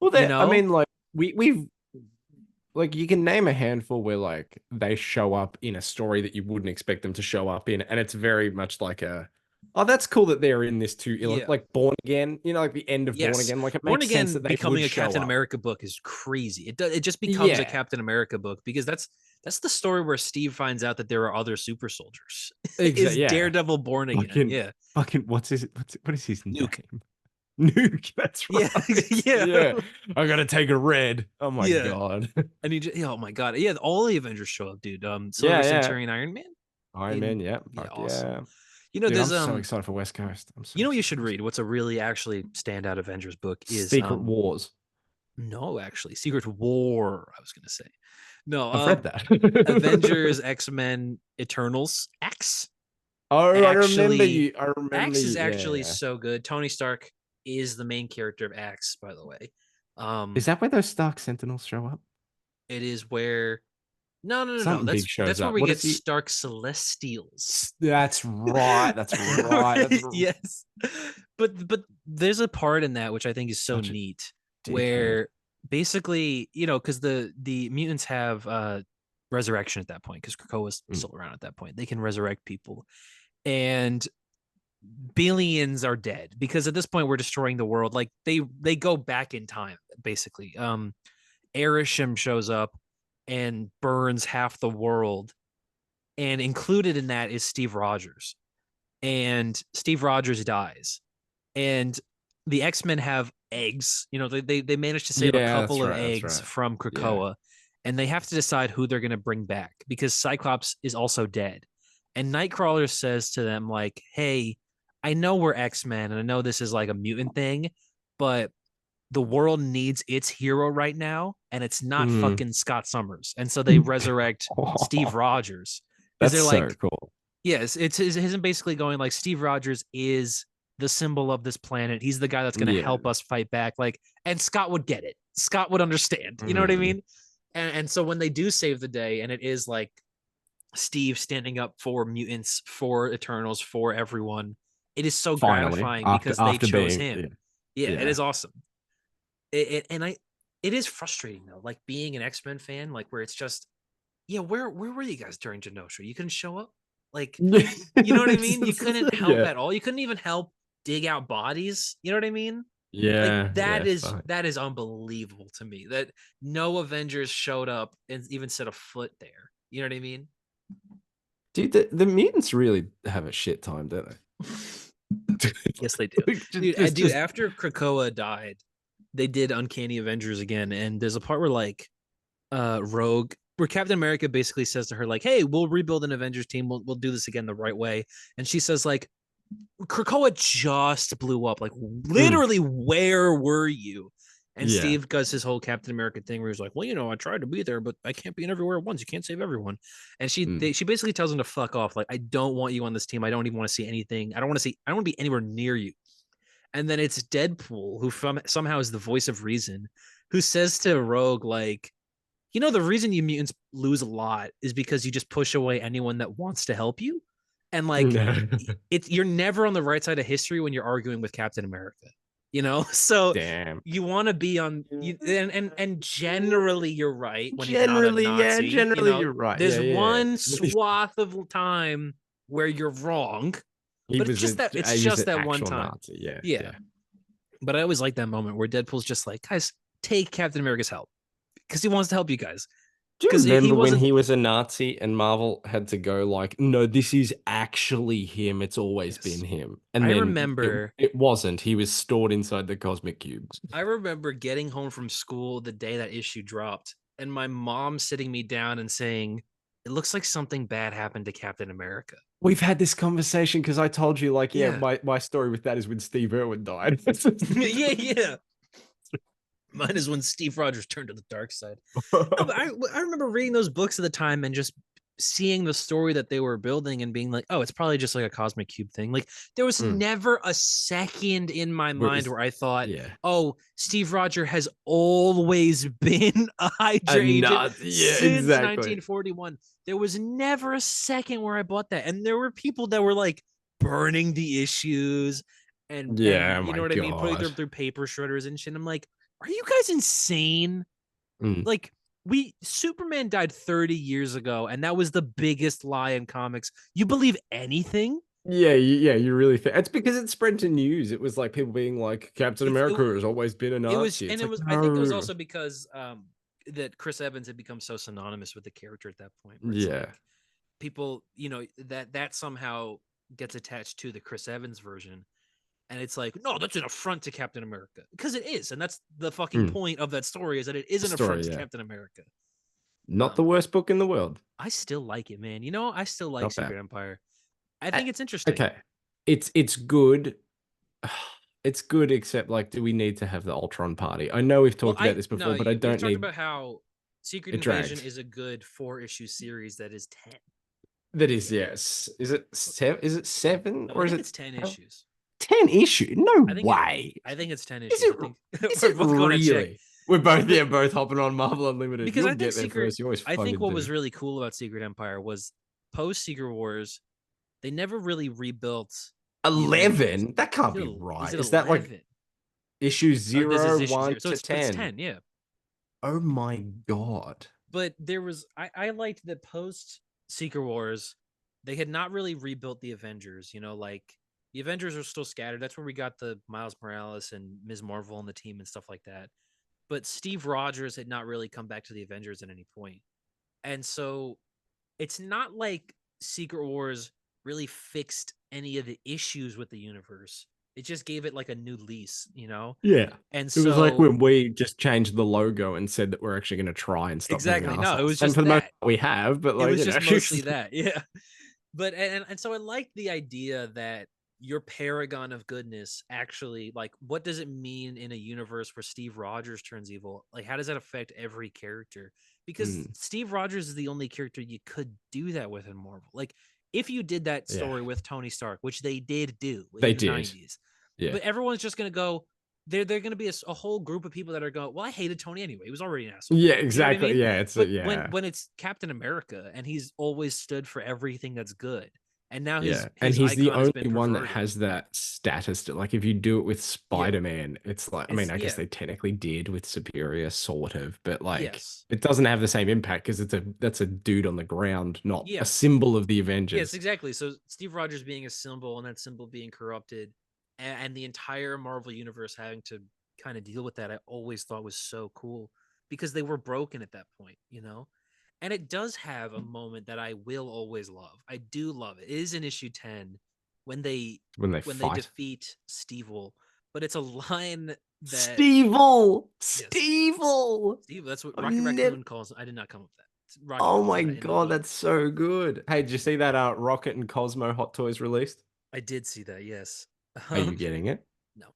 Well, you I know? mean, like we've like you can name a handful where like they show up in a story that you wouldn't expect them to show up in, and it's very much like a, oh, that's cool that they're in this too. Yeah. Like Born Again, you know, like the end of Born Yes. Again. Like it Born makes sense Again that they would becoming a show Captain up. America book is crazy. It just becomes a Yeah, Captain America book because that's the story where Steve finds out that there are other super soldiers. Is exactly. Yeah, Daredevil born again? fucking, Yeah. fucking. What is his Nuke. name? Nuke. That's Yeah. right. Yeah. Yeah, I gotta take a red. Oh my Yeah. god. And oh my god. Yeah, all the Avengers show up, dude. Silver Yeah, yeah. Centurion Iron Man. Iron Man. In Yeah. yeah, Fuck awesome. yeah. You know, Dude, I'm there's so excited for West Coast. I'm so you know what you excited should for West read? Coast. What's a really actually standout Avengers book is Secret Wars. no, actually, Secret War, I was gonna say. No, I've read that. Avengers, X-Men, Eternals, X. Oh, I remember Actually, you. I remember X is you. Yeah, actually yeah. so good. Tony Stark is the main character of X, by the way. Is that where those Stark Sentinels show up? It is where no. Something big shows That's where up. we What get is he? Stark Celestials. That's right. That's right. That's Yes. But there's a part in that which I think is so such a neat dickhead. where basically, you know, because the mutants have resurrection at that point, because Krakoa was Mm. still around at that point. They can resurrect people. And billions are dead because at this point we're destroying the world. Like they go back in time, basically. Arishem shows up and burns half the world. And included in that is Steve Rogers. And Steve Rogers dies. And the X-Men have eggs. You know, they managed to save a Yeah, that's couple of right. That's eggs right. from Yeah. Krakoa. And they have to decide who they're going to bring back because Cyclops is also dead. And Nightcrawler says to them, like, hey, I know we're X-Men and I know this is like a mutant thing, but the world needs its hero right now, and it's not Mm. fucking Scott Summers. And so they resurrect Steve Rogers because That's they're so like, cool. yes, it's isn't basically going like Steve Rogers is the symbol of this planet. He's the guy that's going to Yeah. help us fight back. Like, and Scott would get it. Scott would understand. You know what I mean? And so when they do save the day, and it is like Steve standing up for mutants, for Eternals, for everyone, it is so Finally, gratifying after because they chose being him. Yeah, it yeah. is awesome. It is frustrating though, like being an X-Men fan, like where it's just, yeah, where were you guys during Genosha? You couldn't show up, like, you know what I mean? You couldn't help Yeah. at all. You couldn't even help dig out bodies. You know what I mean? Like Yeah. Yeah. Fuck. that is unbelievable to me that no Avengers showed up and even set a foot there. You know what I mean? Dude, the mutants really have a shit time, don't they? Yes, they do. Like, Dude, after Krakoa died, they did Uncanny Avengers again, and there's a part where like Rogue, where Captain America basically says to her like, "Hey, we'll rebuild an Avengers team. We'll do this again the right way." And she says like, "Krakoa just blew up. Like, literally, where were you?" And Yeah. Steve does his whole Captain America thing where he's like, well, I tried to be there, but I can't be in everywhere at once. You can't save everyone. And she basically tells him to fuck off. Like, I don't want you on this team. I don't even want to see anything. I don't want to be anywhere near you. And then it's Deadpool, who somehow is the voice of reason, who says to Rogue, like, the reason you mutants lose a lot is because you just push away anyone that wants to help you. And like, you're never on the right side of history when you're arguing with Captain America. So Damn. you want to be on and generally you're right when Generally, he's not a Nazi. yeah, generally you're right. There's yeah. one swath of time where you're wrong, but it's just that one time. Nazi. Yeah. But I always like that moment where Deadpool's just like, guys, take Captain America's help because he wants to help you guys. Do you remember when he was a Nazi and Marvel had to go like, no, this is actually him. It's always been him. And I then remember it wasn't. He was stored inside the cosmic cubes. I remember getting home from school the day that issue dropped and my mom sitting me down and saying, it looks like something bad happened to Captain America. We've had this conversation because I told you, like, my story with that is when Steve Irwin died. yeah. Mine is when Steve Rogers turned to the dark side. No, but I remember reading those books at the time and just seeing the story that they were building and being like, oh, it's probably just like a cosmic cube thing. Like there was never a second in my mind where I thought, oh, Steve Rogers has always been a Hydra agent since 1941. There was never a second where I bought that. And there were people that were like burning the issues and you know what I mean? Putting them through paper shredders and shit. I'm like, are you guys insane? Like Superman died 30 years ago, and that was the biggest lie in comics. You believe anything? Yeah, you really think it's because it spread to news. It was like people being like, Captain America has always been a Nazi. I think it was also because that Chris Evans had become so synonymous with the character at that point. Like people, that somehow gets attached to the Chris Evans version. And it's like, no, that's an affront to Captain America. Because it is. And that's the fucking point of that story is that it is an affront to Captain America. Not the worst book in the world. I still like it, man. I still like Secret Empire. I think it's interesting. Okay. It's good. It's good, except like, do we need to have the Ultron party? I know we've talked about this before, but I don't need... talked about how Secret Invasion is a good 4-issue series that is 10. That is, yes. Is it 7? Is it 7? Or is it 10 issues? 10 issues? No way. I think it's 10 issues. Is it really? We're both hopping on Marvel Unlimited. Because I think what was really cool about Secret Empire was post Secret Wars, they never really rebuilt 11. That can't be right. Is that like issue 0, 1 to 10? It's 10, yeah. Oh my god. But there was I liked that post Secret Wars, they had not really rebuilt the Avengers. Like the Avengers are still scattered. That's where we got the Miles Morales and Ms. Marvel on the team and stuff like that. But Steve Rogers had not really come back to the Avengers at any point. And so it's not like Secret Wars really fixed any of the issues with the universe. It just gave it like a new lease, Yeah. And so it was like when we just changed the logo and said that we're actually going to try and stop. Exactly. No, it was just and for the most part we have, but like it was just mostly that. Yeah. But and so I like the idea that your paragon of goodness actually, like, what does it mean in a universe where Steve Rogers turns evil? Like, how does that affect every character? Because Steve Rogers is the only character you could do that with in Marvel. Like, if you did that story with Tony Stark, which they did do in the 90s, but everyone's just going to go, they're going to be a whole group of people that are going, well, I hated Tony anyway. He was already an asshole. Yeah, exactly. You know what I mean? Yeah, when it's Captain America and he's always stood for everything that's good. And now he's the only one that has that status to, like, if you do it with Spider-Man, it's like, I mean, I guess they technically did with Superior, sort of, but like it doesn't have the same impact because that's a dude on the ground, not a symbol of the Avengers. Yes, exactly. So Steve Rogers being a symbol and that symbol being corrupted and the entire Marvel universe having to kind of deal with that, I always thought was so cool because they were broken at that point, And it does have a moment that I will always love. I do love it. It is in issue 10 when they defeat Steve-Will. But it's a line that Steve-Will! That's what Rocky Raccoon calls it. I did not come up with that. Oh my god, that's so good. Hey, did you see that Rocket and Cosmo Hot Toys released? I did see that, yes. Are you getting it? No.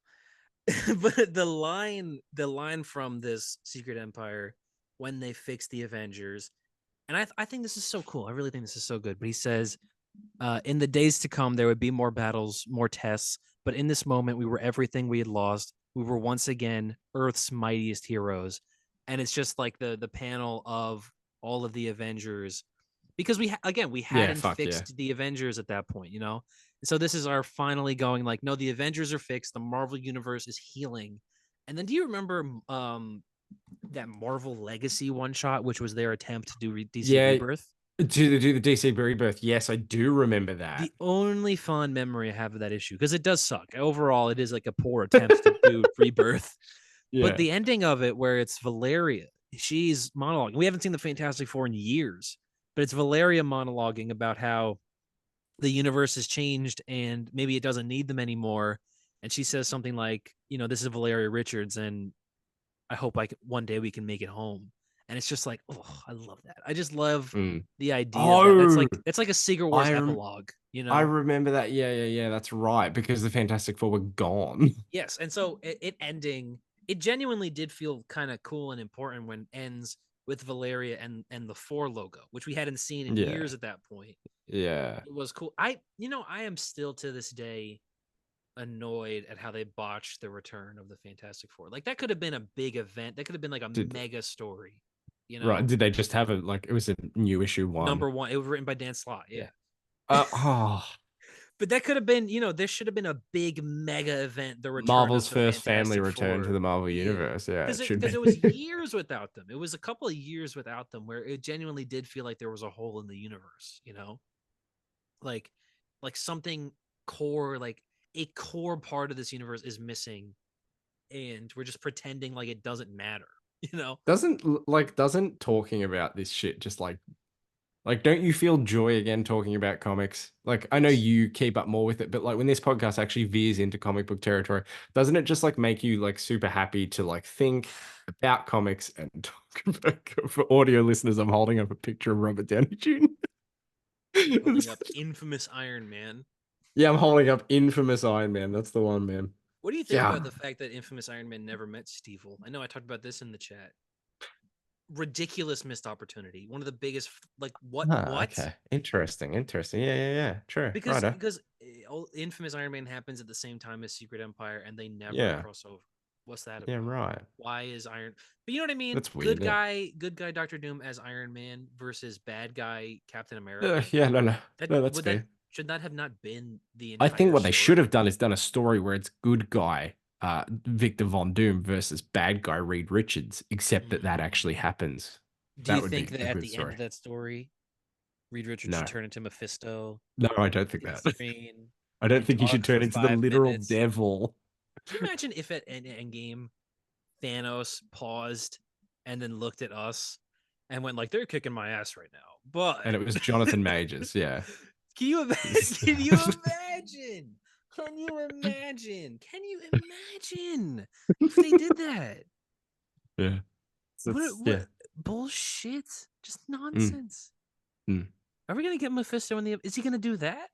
But the line from this Secret Empire when they fix the Avengers, and I think this is so cool. I really think this is so good. But he says, in the days to come, there would be more battles, more tests. But in this moment, we were everything we had lost. We were once again Earth's mightiest heroes. And it's just like the panel of all of the Avengers, because we Yeah, hadn't fuck yeah. fixed the Avengers at that point, you know. And so this is our finally going like, no, the Avengers are fixed. The Marvel universe is healing. And then do you remember that Marvel Legacy one shot, which was their attempt to do DC Yeah, Rebirth? to do the DC Rebirth. Yes, I do remember that. The only fond memory I have of that issue, because it does suck. Overall, it is like a poor attempt to do Rebirth. But Yeah. the ending of it, where it's Valeria, she's monologuing. We haven't seen the Fantastic Four in years, but it's Valeria monologuing about how the universe has changed and maybe it doesn't need them anymore. And she says something like, this is Valeria Richards, and I hope one day we can make it home. And it's just like, oh, I love that. I just love Mm. the idea that Oh, it's like a Secret Wars I rem- epilogue, I remember that. Yeah, yeah, yeah. That's right. Because the Fantastic Four were gone. Yes, and so it ending, it genuinely did feel kind of cool and important when it ends with Valeria and the four logo, which we hadn't seen in Yeah. years at that point. Yeah. It was cool. I am still to this day annoyed at how they botched the return of the Fantastic Four. Like that could have been a big event. That could have been like a Did mega story, right? Did they just have it was a new issue one? Number one, it was written by Dan Slott. Yeah. Oh, But that could have been, there should have been a big mega event, the return of Marvel's the first family Fantastic return to Four. the Marvel Yeah. universe. Yeah, Because it should because be. it was years without them. It was a couple of years without them where it genuinely did feel like there was a hole in the universe, Like something core, like a core part of this universe is missing, and we're just pretending like it doesn't matter, you know? Doesn't talking about this shit just like, don't you feel joy again talking about comics? Like, I know Yes. you keep up more with it, but like when this podcast actually veers into comic book territory, doesn't it just like make you like super happy to like think about comics and talk about for audio listeners? I'm holding up a picture of Robert Downey Jr. Holding up infamous Iron Man. Yeah, I'm holding up infamous Iron Man. That's the one, man. What do you think about Yeah. the fact that infamous Iron Man never met Stevel? I know I talked about this in the chat. Ridiculous missed opportunity. One of the biggest, like, what? Okay. Interesting. Interesting. Yeah, yeah, yeah. True. Because Righto. infamous Iron Man happens at the same time as Secret Empire, and they never Yeah. cross over. What's that Yeah, about? right. Why is Iron? But you know what I mean. That's weird. Good guy Doctor Doom as Iron Man versus bad guy Captain America. Yeah, no, no. That No, that's would that fair. should that have not been the I think entire what they should story? have done is done a story where it's good guy Victor Von Doom versus bad guy Reed Richards, except that actually Mm. happens. Do That you would think be that a at good the end story. of that story, Reed Richards should No, turn into Mephisto, no, I don't think hit the that. screen, I don't and think he should talk for turn into the 5 minutes? literal devil. Can you imagine if at Endgame Thanos paused and then looked at us and went like, "They're kicking my ass right now," but And it was Jonathan Majors. Yeah. can you imagine? Can you imagine? Can you imagine? Can you imagine if they did that? Yeah. What Yeah. bullshit? Just Mm, nonsense. mm. Are we gonna get Mephisto in the? Is he gonna do that?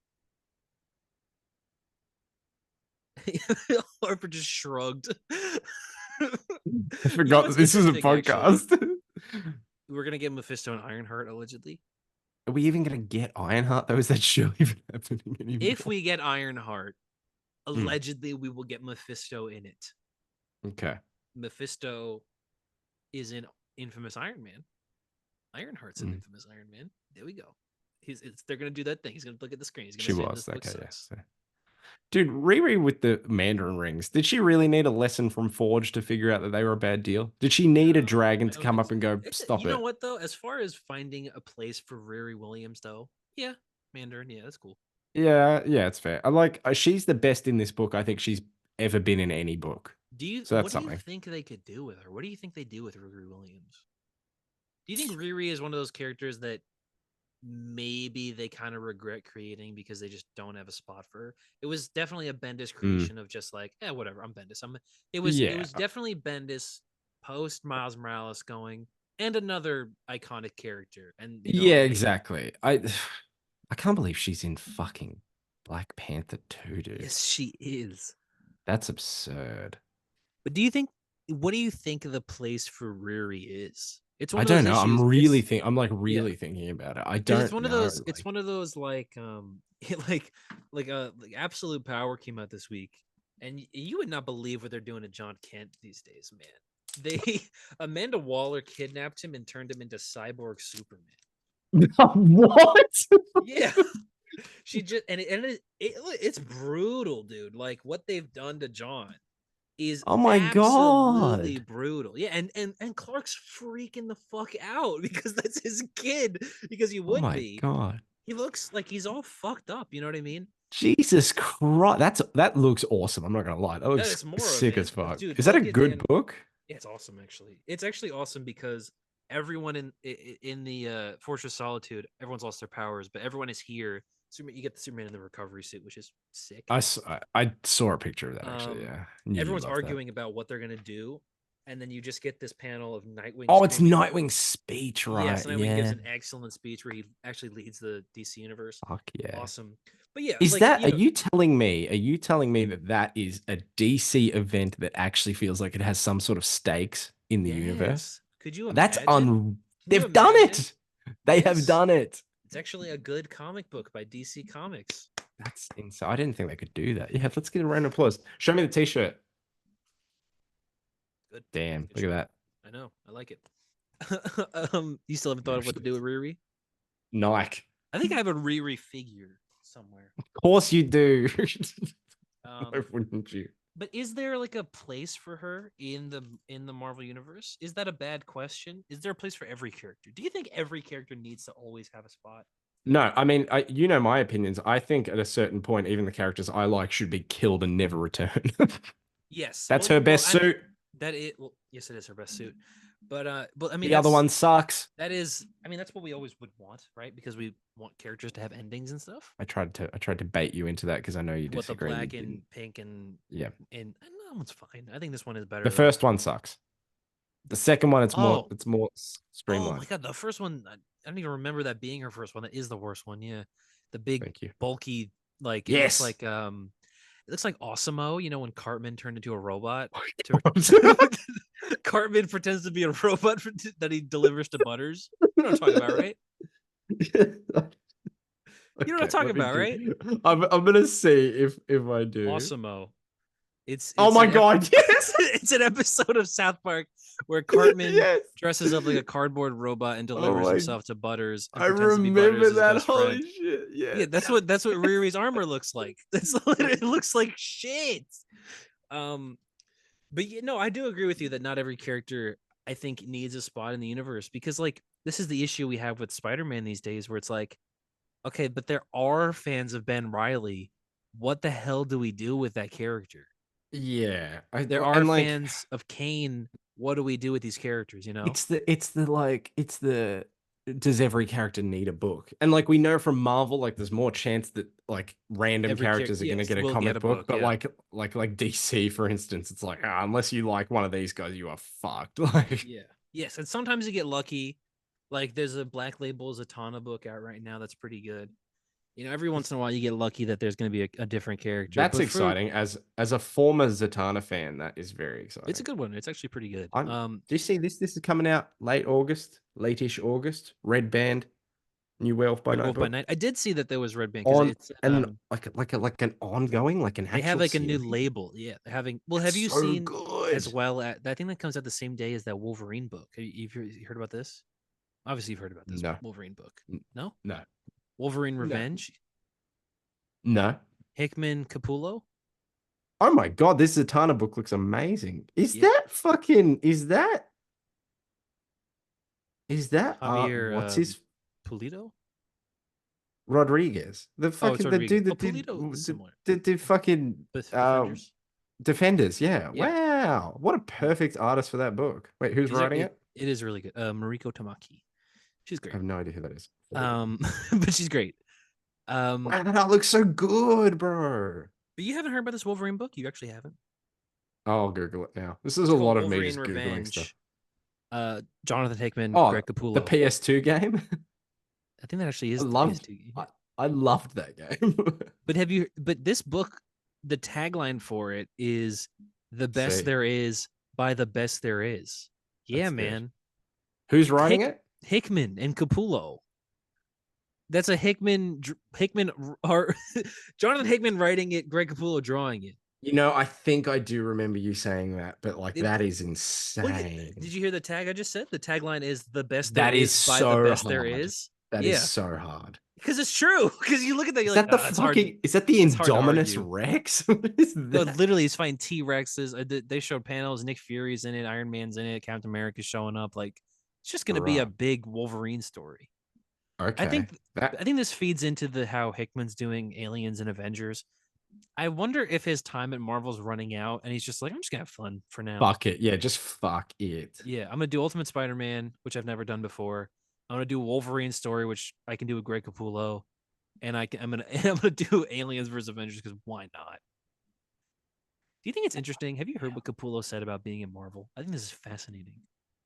Harper just shrugged. I forgot that What's this was a interesting, actually, podcast. we're gonna get Mephisto and Ironheart allegedly. Are we even going to get Ironheart though? Is that surely even happening anymore? If we get Ironheart, Mm, allegedly we will get Mephisto in it. okay. Mephisto is in Infamous Iron Man. Ironheart's in Mm. Infamous Iron Man. There we go. They're gonna do that thing. He's gonna look at the screen. He's gonna She say was. this book Okay, yeah. sucks. So. Dude, Riri with the Mandarin rings, did she really need a lesson from Forge to figure out that they were a bad deal? Did she need a No, dragon I to don't come think up so. and go, stop You know it? what though? As far as finding a place for Riri Williams, though, yeah, Mandarin, yeah, that's cool. Yeah, yeah, it's fair. I like, she's the best in this book I think she's ever been in any book. So that's What do you something. think they could do with her? What do you think they do with Riri Williams? Do you think Riri is one of those characters that maybe they kind of regret creating because they just don't have a spot for her? It was definitely a Bendis Mm, creation of just like, whatever, I'm Bendis. It yeah. was definitely Bendis post Miles Morales going and another iconic character. And Yeah, exactly. I can't believe she's in fucking Black Panther 2, dude. yes, she is. That's absurd. But what do you think the place for Riri is? It's one I of don't those know. issues. I'm like Yeah, really thinking about it. I because it's don't one of know. those. It's Like, one of those like Absolute Power came out this week, and you would not believe what they're doing to John Kent these days, man. They Amanda Waller kidnapped him and turned him into Cyborg Superman. what? Yeah, she just it's brutal, dude. Like what they've done to John is Oh my absolutely god. brutal. Yeah, and Clark's freaking the fuck out because that's his kid. Because he Oh would my be. god. He looks like he's all fucked up. You know what I mean? Jesus Christ. That looks awesome. I'm not gonna lie. That That looks is more of sick man, as fuck. dude. Is that a Look at good man. book? It's awesome, actually. It's actually awesome because everyone in the Fortress of Solitude, everyone's lost their powers, but everyone is here. You get the Superman in the recovery suit, which is sick. I saw a picture of that actually. Um, Yeah, knew you everyone's loved that. arguing about what they're gonna do, and then you just get this panel of Nightwing's Oh, it's speech. Nightwing's speech, Yes, right? Nightwing gives Yeah. an excellent speech where he actually leads the DC universe. Fuck yeah. Awesome, but yeah, Is like that, are you telling me, that that is a DC event that actually feels like it has some sort of stakes in the universe? yes. Could you That's imagine? Can you they've done imagine? it. They have Yes. done it. It's actually a good comic book by DC Comics. That's insane. I didn't think they could do that. Yeah, let's get a round of applause. Show me the t-shirt. Good. Damn, Good look at shirt. that. I know. I like it. You still haven't thought of what to do with Riri? Nike. I think I have a Riri figure somewhere. Of course you do. Um, Why wouldn't you? but is there like a place for her in the Marvel universe? Is that a bad question? Is there a place for every character? Do you think every character needs to always have a spot? No, I mean, you know my opinions. I think at a certain point, even the characters I like should be killed and never return. Yes. That's her best suit. Yes, it is her best suit. But I mean The other one sucks. that is, I mean, that's what we always would want, right? Because we want characters to have endings and stuff. I tried to bait you into that because I know you What the disagree. black and pink and yeah, and that one's fine. I think this one is better. the first one sucks. The second one, it's more Oh streamlined. my god, the first one, I don't even remember that being her first one. That is the worst one. Yeah, the big Thank you. bulky, like Yes. it looks like Osimo. You know when Cartman turned into a robot. Cartman pretends to be a robot that he delivers to Butters. You know what I'm talking about, right? You You know what I'm talking about, right? I'm gonna see if I do. Osimo. It's Oh my god, yes! It's an episode of South Park where Cartman Yes! dresses up like a cardboard robot and delivers himself to Butters. And I pretends to be remember Butters' that. best Holy friend. shit! Yeah. Yeah, that's what Riri's armor looks like. It looks like shit. But you know, I do agree with you that not every character I think needs a spot in the universe because like this is the issue we have with Spider-Man these days where it's like, okay, but there are fans of Ben Reilly. What the hell do we do with that character? Yeah. There are fans of Kane. What do we do with these characters? You know, it's the does every character need a book? And like we know from Marvel, like there's more chance that like random characters are gonna get a comic book, but yeah. like DC, for instance, it's like unless you like one of these guys, you are fucked. Like yeah, yes, and sometimes you get lucky. Like there's a Black Label Zatanna book out right now that's pretty good. You know, every once in a while you get lucky that there's going to be a different character. that's exciting. As a former Zatanna fan, that is very exciting. It's a good one. It's actually pretty good. Do you see this? This is coming out late-ish August. Red Band, New Werewolf by Night book. I did see that there was Red Band On it's and like an ongoing, like an they have actual like a new series? label. Yeah, they're having. Well, have you So seen good. as well? I think that comes out the same day as that Wolverine book. Have you heard about this? Obviously, you've heard about this No. Wolverine book. No, No. Wolverine Revenge. No. Hickman Capullo. Oh my god, this Zatanna book looks amazing. Is Yeah. that Javier, what's his Pulido? Rodriguez? The fucking the dude that Pulido is similar. did fucking Defenders. Defenders, yeah. Yeah. Wow. What a perfect artist for that book. Wait, who's writing it? It is really good. Mariko Tamaki. She's I great. have no idea who that is. But she's great. Wow, that looks so good, bro. But you haven't heard about this Wolverine book? You actually haven't? I'll Google it now. This is a lot of me just Googling Revenge. stuff. Jonathan Hickman, Greg Capullo. The PS2 game? I think that actually is PS2 game. I loved that game. But this book, the tagline for it is The best See, there is by the best there is. Yeah, that's good. man. Who's writing it? Hickman and Capullo. That's a Hickman or Jonathan Hickman writing it, Greg Capullo drawing it. You know, I think I do remember you saying that, but like It- that is Look, insane. did you hear the tag I just said? The tagline is "the best there That is is by the so best there hard. is." That is Yeah, so hard. because it's true. Because you look at that, you're Is like, that the it's hard. fucking? Is that the It's hard to Indominus argue. Rex? What is No, that? literally, he's fighting T Rexes. They showed panels. Nick Fury's in it. Iron Man's in it. Captain America's showing up. Like, it's just gonna be a Right. big Wolverine story. I Okay. think. I think this feeds into the how Hickman's doing Aliens and Avengers. I wonder if his time at Marvel's running out, and he's just like, I'm just gonna have fun for now. Fuck it. Yeah, just fuck it. Yeah, I'm gonna do Ultimate Spider-Man, which I've never done before. I'm gonna do Wolverine story, which I can do with Greg Capullo, and I'm gonna do Aliens versus Avengers because why not? Do you think it's interesting? Have you heard what Capullo said about being in Marvel? I think this is fascinating.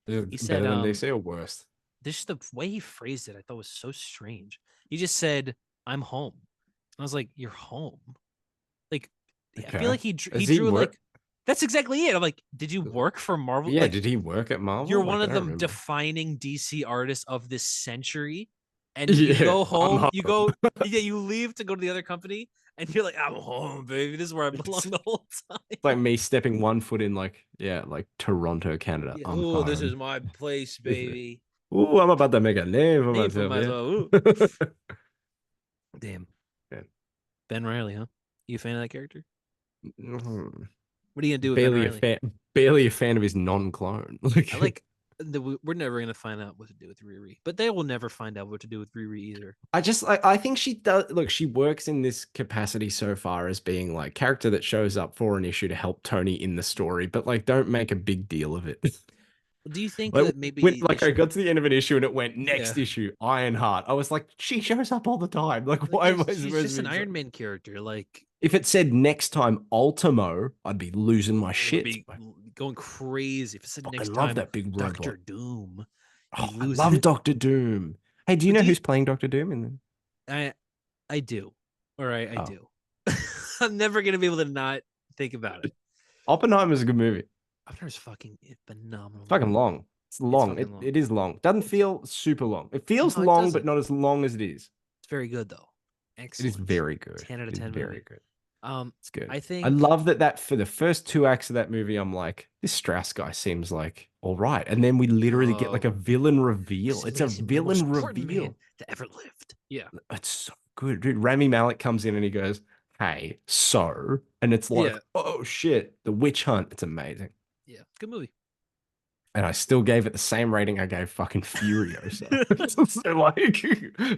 Is He it said, better than DC or worse? this the way he phrased it, I thought was so strange. He just said, "I'm home." I was like, "You're home." Like, I feel like he Does he drew work? like that's exactly it. I'm like, did you work for Marvel? Yeah, Like, did he work at Marvel? you're Like, one I of don't the remember. defining DC artists of this century, and you Yeah, go I'm home. You home. go, yeah, you leave to go to the other company, and you're like, I'm home, baby. This is where I belong the whole time. It's like me stepping one foot in, like, yeah, like Toronto, Canada. Yeah. I'm Oh, this is home. my place, baby. Oh, I'm about to make a name for Name for myself, myself. Ooh. yeah. Damn. Yeah. Ben Riley, huh? You a fan of that character? Mhm. What are you gonna do with Ben Riley? Barely a fan of his non-clone. I like. We're never gonna find out what to do with Riri, but they will never find out what to do with Riri either. I think she does look, she works in this capacity so far as being like character that shows up for an issue to help Tony in the story, but like don't make a big deal of it. Do you think Like that when maybe they like I should? got to the end of an issue and it went Yeah. next issue, Ironheart. I was like, she shows up all the time. Like, Like, why yeah, am I she's supposed just to an be Iron excited? Man character. Like, If it said next time Ultimo, I'd be losing my would shit. be going crazy. If it said I next love time that big Doctor robot. Doom, Oh, you'd be I losing love it. Doctor Doom. Hey, do you But know do you? who's playing Doctor Doom in the I do. All right, I Oh. do. I'm never gonna be able to not think about it. Oppenheimer's a good movie. Oppenheimer's fucking phenomenal. Fucking long. It's long. fucking long. It is long. Doesn't feel super long. It feels No, it long, but doesn't. not as long as it is. It's very good though. It is Excellent. very good. 10 out of It is 10 very movie. good. It's good. I I think love that for the first two acts of that movie, I'm like, this Strauss guy seems like all right. And then we literally get like a villain reveal. It's a makes him the most villain important reveal. man that ever lived. Yeah. It's so good. Dude, Rami Malek comes in and he goes, hey, so. And it's like, Yeah. oh shit, the witch hunt. It's amazing. Yeah. Good movie. And I still gave it the same rating I gave fucking Furiosa. So like,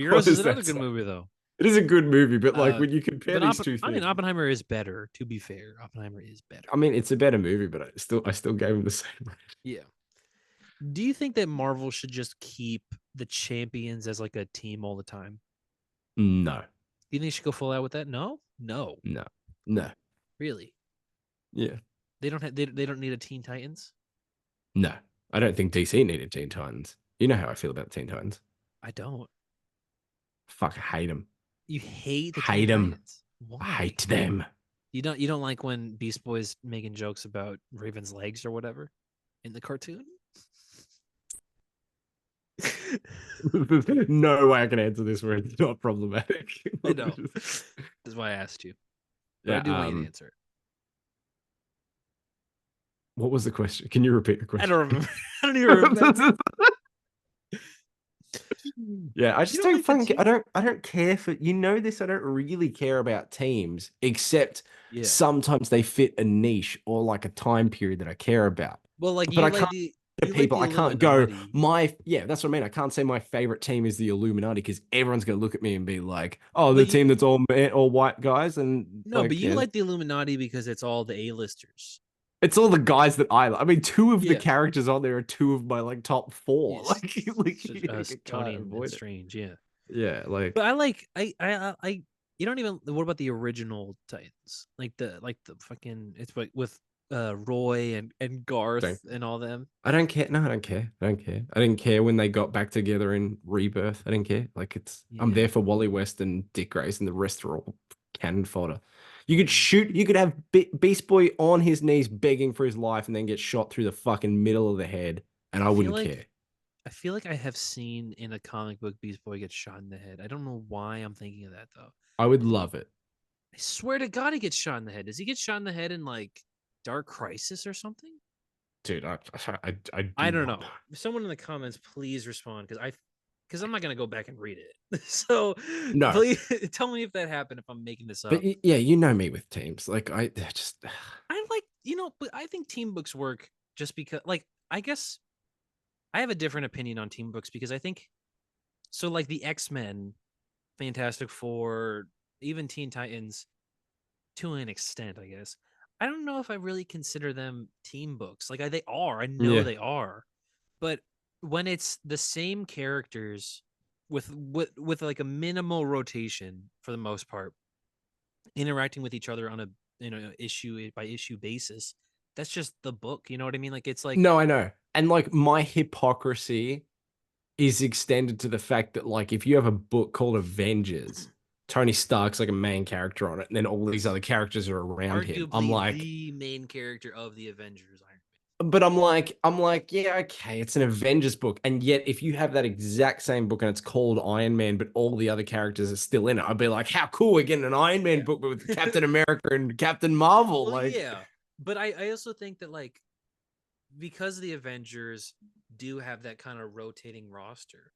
Heroes is another good movie though. It is a good movie, but like when you compare these two things, I mean, Oppenheimer is better. To be fair, Oppenheimer is better. I mean, it's a better movie, but I still gave him the same rating. Yeah. Do you think that Marvel should just keep the champions as like a team all the time? No, Do you think they should go full out with that? No. no. Really? Yeah, They don't have. They don't need a Teen Titans. no. I don't think DC needed Teen Titans. You know how I feel about Teen Titans. I don't. Fuck, I hate them. You hate the Hate Teen 'em. Titans. Why? I hate them. You don't like when Beast Boy's making jokes about Raven's legs or whatever in the cartoon? There's no way I can answer this where it's not problematic. I know. That's why I asked you. But Yeah, I do want you to answer it. what was the question? Can you repeat the question? I don't remember. I don't even remember. Yeah, I just You don't like the fucking. team? I don't care for this. I don't really care about teams, except Yeah. sometimes they fit a niche or like a time period that I care about. Well, like But you I like can't the people. you I like the can't go Illuminati. that's what I mean. I can't say my favorite team is the Illuminati because everyone's gonna look at me and be like, "Oh, the But you team that's all white guys," and no, but like, you yeah, like the Illuminati because it's all the A-listers. it's all the guys that I like. I mean, two of the Yeah. characters on there are two of my like top four. Yes. Like So, you Tony can't and avoid it. Strange, yeah. Yeah, like But I like I you don't even what about the original Titans? Like the fucking it's like with Roy and Garth Don't- and all them. I don't care. No, I don't care. I don't care. I didn't care when they got back together in Rebirth. I didn't care. Like I'm Yeah. there for Wally West and Dick Grayson. The rest are all cannon fodder. You could shoot. You could have Beast Boy on his knees begging for his life, and then get shot through the fucking middle of the head, and I wouldn't care. I feel like I have seen in a comic book Beast Boy get shot in the head. I don't know why I'm thinking of that though. I would love it. I swear to God, he gets shot in the head. Does he get shot in the head in like Dark Crisis or something? Dude, I don't know. Someone in the comments, please respond because I'm not gonna go back and read it. So No. please tell me if that happened. If I'm making this up, But yeah, you know me with teams. Like I just I like but I think team books work just because, like, I guess I have a different opinion on team books because I think so. Like the X-Men, Fantastic Four, even Teen Titans, to an extent, I guess. I don't know if I really consider them team books. Like they are. I know they are. But when it's the same characters with like a minimal rotation for the most part, interacting with each other on a issue by issue basis, that's just the book. You know what I mean? Like it's like no, I know. And like my hypocrisy is extended to the fact that like if you have a book called Avengers, Tony Stark's like a main character on it, and then all these other characters are around him. I'm arguably like the main character of the Avengers. but I'm like, yeah, okay, it's an Avengers book. And yet if you have that exact same book and it's called Iron Man, but all the other characters are still in it, I'd be like, how cool, we're getting an Iron Man book with Captain America and Captain Marvel. Well, like yeah. But I also think that like because the Avengers do have that kind of rotating roster,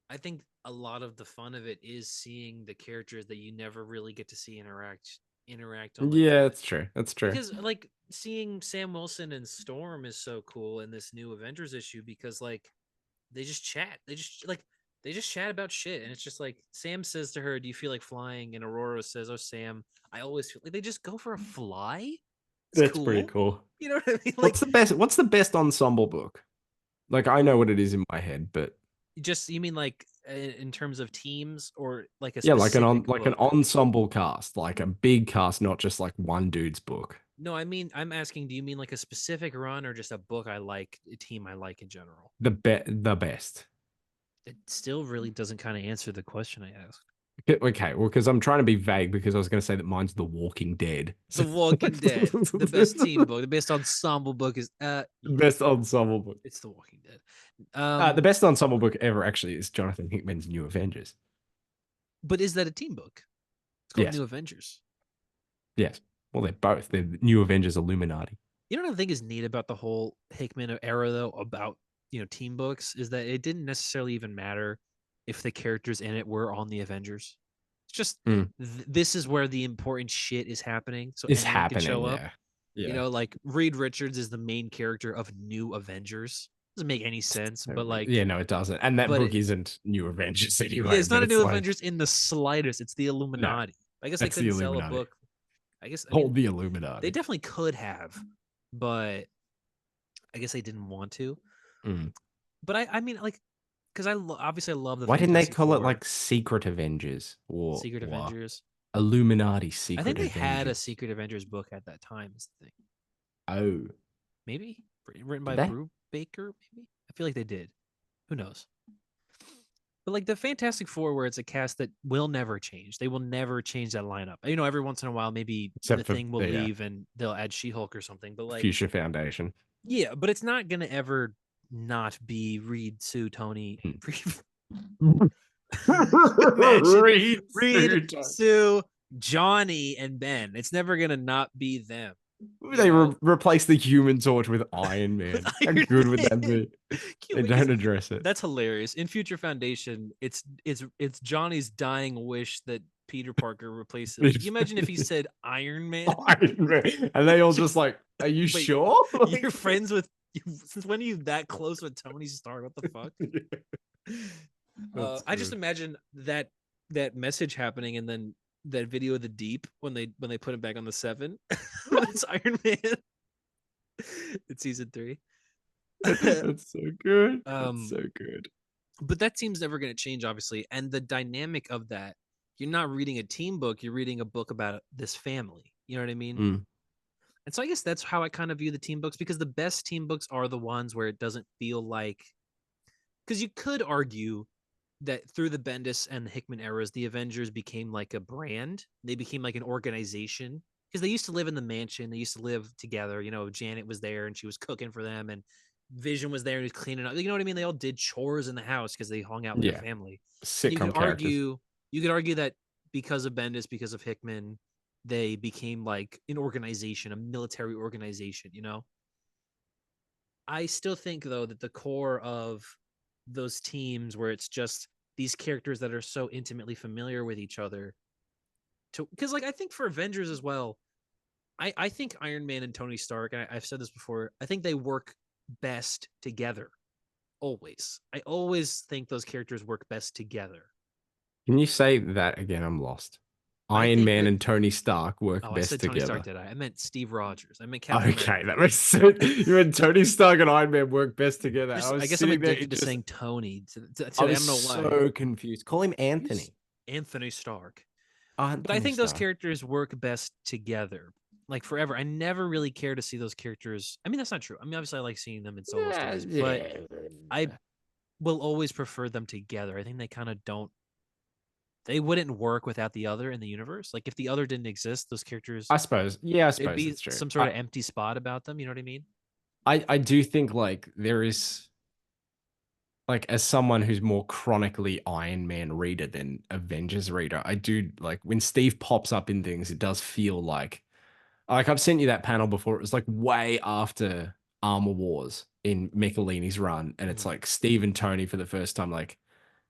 I think a lot of the fun of it is seeing the characters that you never really get to see interact on like yeah, that's true. That's true. because like seeing Sam Wilson and Storm is so cool in this new Avengers issue because like they just chat. They just chat about shit. And it's just like Sam says to her, "Do you feel like flying?" And Aurora says, "Oh, Sam, I always feel like," they just go for a fly. It's That's cool. pretty cool. You know what I mean? Like, What's the best ensemble book? Like I know what it is in my head, but just you mean like in terms of teams or like a yeah, specific like an book? ensemble cast, like a big cast, not just like one dude's book. No, I mean I'm asking, do you mean like a specific run or just a book I like, a team I like in general? The best. It still really doesn't kind of answer the question I asked. Okay, well, because I'm trying to be vague because I was going to say that mine's The Walking Dead. The Walking Dead, the best team book, the best ensemble book is best ensemble book. it's The Walking Dead. The best ensemble book ever actually is Jonathan Hickman's New Avengers. But is that a team book? It's called Yes. New Avengers. Yes. Well, they're both. They're New Avengers Illuminati. You know what I think is neat about the whole Hickman era though, about team books, is that it didn't necessarily even matter if the characters in it were on the Avengers. It's just this is where the important shit is happening. So it's anyone can happening, show up. yeah. You know, like Reed Richards is the main character of New Avengers. Doesn't make any sense, but like yeah, no, it doesn't. And that book isn't New Avengers anyway. Yeah, it's not a New like, Avengers in the slightest. It's the Illuminati. I guess they couldn't sell a book. I guess the Illuminati. They definitely could have, but I guess they didn't want to. But I mean, like, because obviously I love the. Why didn't they call it like Secret Avengers or Secret Avengers? Illuminati Secret. I think they Avengers. had a Secret Avengers book at that time. Is the thing. Oh, maybe written by Brubaker. Maybe I feel like they did. Who knows? But like the Fantastic Four, where it's a cast that will never change. They will never change that lineup. Every once in a while, maybe the Thing will leave and they'll add She-Hulk or something. But like Future Foundation. Yeah, but it's not gonna ever not be Reed, Sue, Tony. Reed, Sue, Johnny, and Ben. It's never gonna not be them. They replace the Human Torch with Iron Man. How good would that be? They don't address it. That's hilarious. In Future Foundation, it's Johnny's dying wish that Peter Parker replaces. Can you imagine if he said Iron Man? Iron Man. And they all just like, are you sure? You're friends with since when are you that close with Tony Stark? What the fuck? I just imagine that message happening and then that video of the Deep when they put him back on the 7. It's Iron Man. It's season 3. That's so good. That's so good. But that team's never going to change, obviously. And the dynamic of that, you're not reading a team book, you're reading a book about this family. You know what I mean? And so I guess that's how I kind of view the team books, because the best team books are the ones where it doesn't feel like, because you could argue that through the Bendis and the Hickman eras, the Avengers became like a brand. They became like an organization because they used to live in the mansion. They used to live together. You know, Janet was there and she was cooking for them, and Vision was there and he was cleaning up. You know what I mean? They all did chores in the house because they hung out with their Yeah. family. And Sitcom characters. you could argue that because of Bendis, because of Hickman, they became like an organization, a military organization. You know, I still think though that the core of those teams where it's just these characters that are so intimately familiar with each other to because like I think for Avengers as well, I think Iron Man and Tony Stark, and I've said this before, I think they work best together. Always. I always think those characters work best together. Can you say that again? I'm lost. I Iron think Man that and Tony Stark work oh, I best said Tony Stark, together. did I? I meant Steve Rogers. I meant Captain Okay, America. that makes sense. You and Tony Stark and Iron Man work best together. Just I was I guess I'm sitting there, addicted to saying Tony I today. I was don't know why. so confused. Call him He's Anthony. Anthony Stark. But I Anthony think those Stark. characters work best together. Like forever. I never really care to see those characters. I mean, that's not true. I mean, obviously I like seeing them in solo Yeah, stories, but yeah. I will always prefer them together. I think they kind of don't they wouldn't work without the other in the universe. Like if the other didn't exist, those characters I suppose. Yeah, I there'd suppose be that's true. some sort of empty spot about them, you know what I mean? I do think like there is like as someone who's more chronically Iron Man reader than Avengers reader, I do like when Steve pops up in things, it does feel like I've sent you that panel before. It was like way after Armor Wars in Michelini's run, and it's like Steve and Tony for the first time, like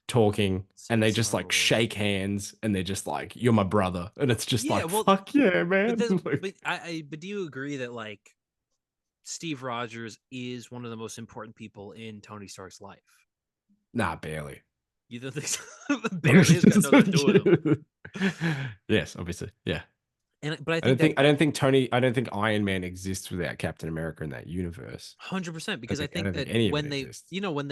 talking, and they Serious just Armor like Wars. shake hands, and they're just like, "You're my brother," and it's just Yeah, like, well, "Fuck yeah, but man!" this, but Like, but do you agree that like Steve Rogers is one of the most important people in Tony Stark's life? nah, barely. You don't think so? Barely has got nothing to do with him. Yes, obviously, yeah. And but I think that I don't think Iron Man exists without Captain America in that universe. 100% because I I think don't think that any of it when they, exists. you know, when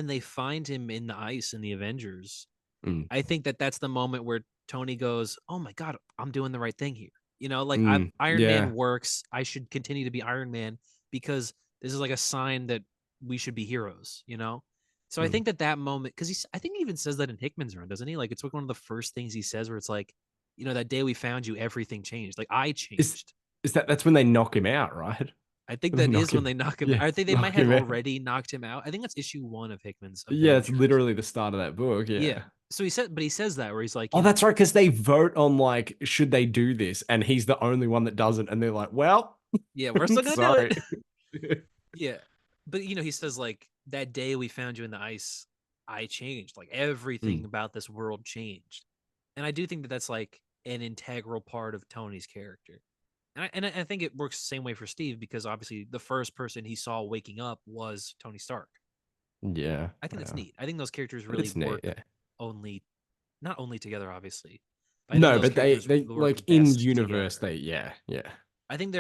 they find him in the ice in the Avengers, Mm, I think that that's the moment where Tony goes, "Oh my god, I'm doing the right thing here." You know, like Iron Man yeah. works. I should continue to be Iron Man because this is like a sign that we should be heroes. You know, so I Mm. think that that moment because I think he even says that in Hickman's run, doesn't he? Like it's like one of the first things he says where it's like, you know, that day we found you, everything changed. Like I Is changed. is that's when they knock him out, right? I think They that knock is when him. they knock him. Yeah, I think they might knock have him out. already knocked him out. I think that's issue 1 of Hickman's Yeah, it's Avengers. literally the start of that book. Yeah. Yeah. So he said, but he says that where he's like, you Oh, know, that's right, because they vote on like, should they do this? And he's the only one that doesn't, and they're like, well, yeah, we're still gonna do it. sorry. Yeah. But you know, he says like that day we found you in the ice, I changed. Like everything Mm, about this world changed. And I do think that that's like an integral part of Tony's character. And I think it works the same way for Steve because obviously the first person he saw waking up was Tony Stark. yeah, I think that's yeah. neat. I think those characters really It's neat, work yeah. only not only together, obviously. But I think No, those but characters they work like in best universe, together. they yeah, yeah. I think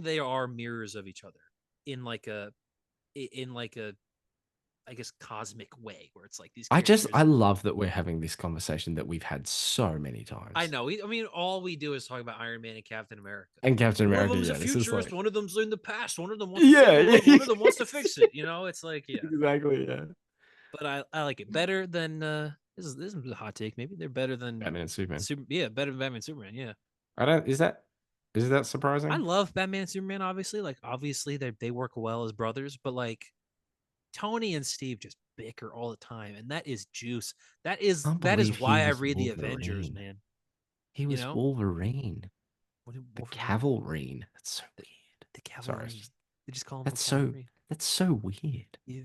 they are mirrors of each other in like a in like a I guess cosmic way where it's like these I characters. love that we're having this conversation that we've had so many I times. know. I mean, all we do is talk about Iron Man and Captain America. And Captain One of America, them's a yeah, this is futurist. like One of them's in the past. One of them wants to save yeah, the yeah, world. One of them wants to fix it. You know, it's like yeah. exactly, yeah. But I like it better than this is a hot take. Maybe they're better than Batman and Superman. Super. Yeah, better than Batman and Superman. Yeah. I don't is that I surprising? love Batman and Superman, obviously. Like, obviously, they work well as brothers, but like Tony and Steve just bicker all the time, and that is juice. Can't That is believe he why I was read the Avengers, Wolverine. man. He You was know, Wolverine. what did The Wolverine? Cavalrine. That's so The, weird. the Sorry, it's cavalry. just They just call him the so cavalry. that's so weird. Yeah,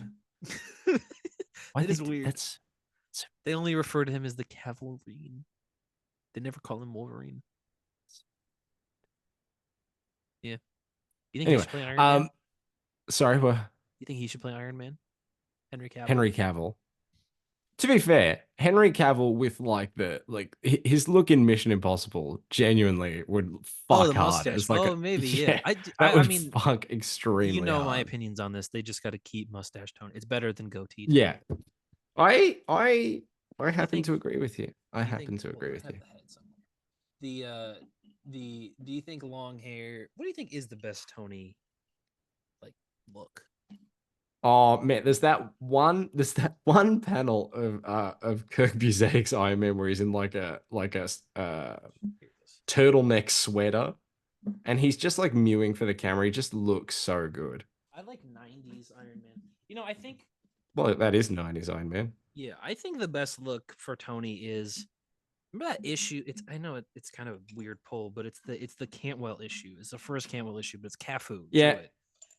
Why that they is weird. that's so They only refer to him as the cavalry. They never call him Wolverine. Yeah. You think he anyway. should play Iron Man? Sorry, what You think he should play Iron Man? Henry Cavill. Henry Cavill. To be fair, Henry Cavill with like his look in Mission Impossible genuinely would Oh, the fuck hard mustache. as like a Oh, maybe. Yeah. yeah, that I would mean, fuck you extremely know my hard. opinions on this. They just got to keep mustache tone. It's better than goatee tone. Yeah. I I I You happen think? to agree with you. I You think? happen to Hold agree on, I with have you. the head somewhere. The. Do you think long hair? What do you think is the best Tony like look? Oh man, there's that one panel of Kirk Busiek's Iron Man where he's in like a turtleneck sweater and he's just like mewing for the camera. He just looks so good. I like 90s Iron Man. You know, I think Well, that is 90s Iron Man. yeah, I think the best look for Tony is remember that issue? It's I know it's kind of a weird pull, but it's the Cantwell issue. It's the first Cantwell issue, but it's Cafu. Yeah, Drew it.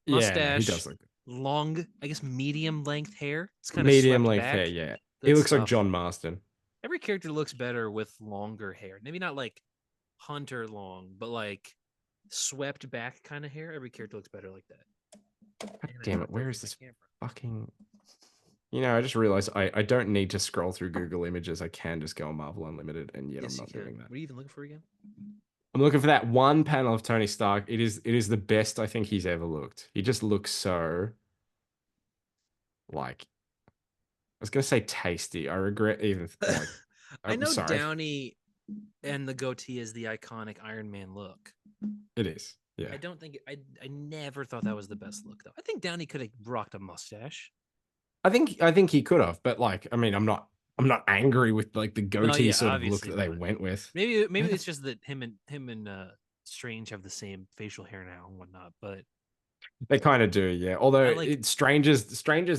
yeah, no, he Mustache, does look good. long, I guess medium length hair. It's kind of Medium swept length back. hair, yeah. He Good looks like stuff. John Marston. Every character looks better with longer hair. Maybe not like Hunter long, but like swept back kind of hair. Every character looks better like that. God And I damn it, dropped where over is my this camera. fucking... I just realized I don't need to scroll through Google Images. I can just go on Marvel Unlimited, and yet Yes, I'm you not can. doing that. What are you even looking for again? I'm looking for that one panel of Tony Stark. It is the best I think he's ever looked. He just looks so like I was gonna say tasty. I regret even like I I'm know sorry. Downey and the goatee is the iconic Iron Man look. It is. Yeah. I don't think I never thought that was the best look though. I think Downey could have rocked a mustache. I think he could have, but like I mean I'm not angry with like the No, goatee yeah, sort of look obviously that they not. went with. Maybe it's just that him and Strange have the same facial hair now and whatnot. But They kind of do, yeah. Although like. Strangers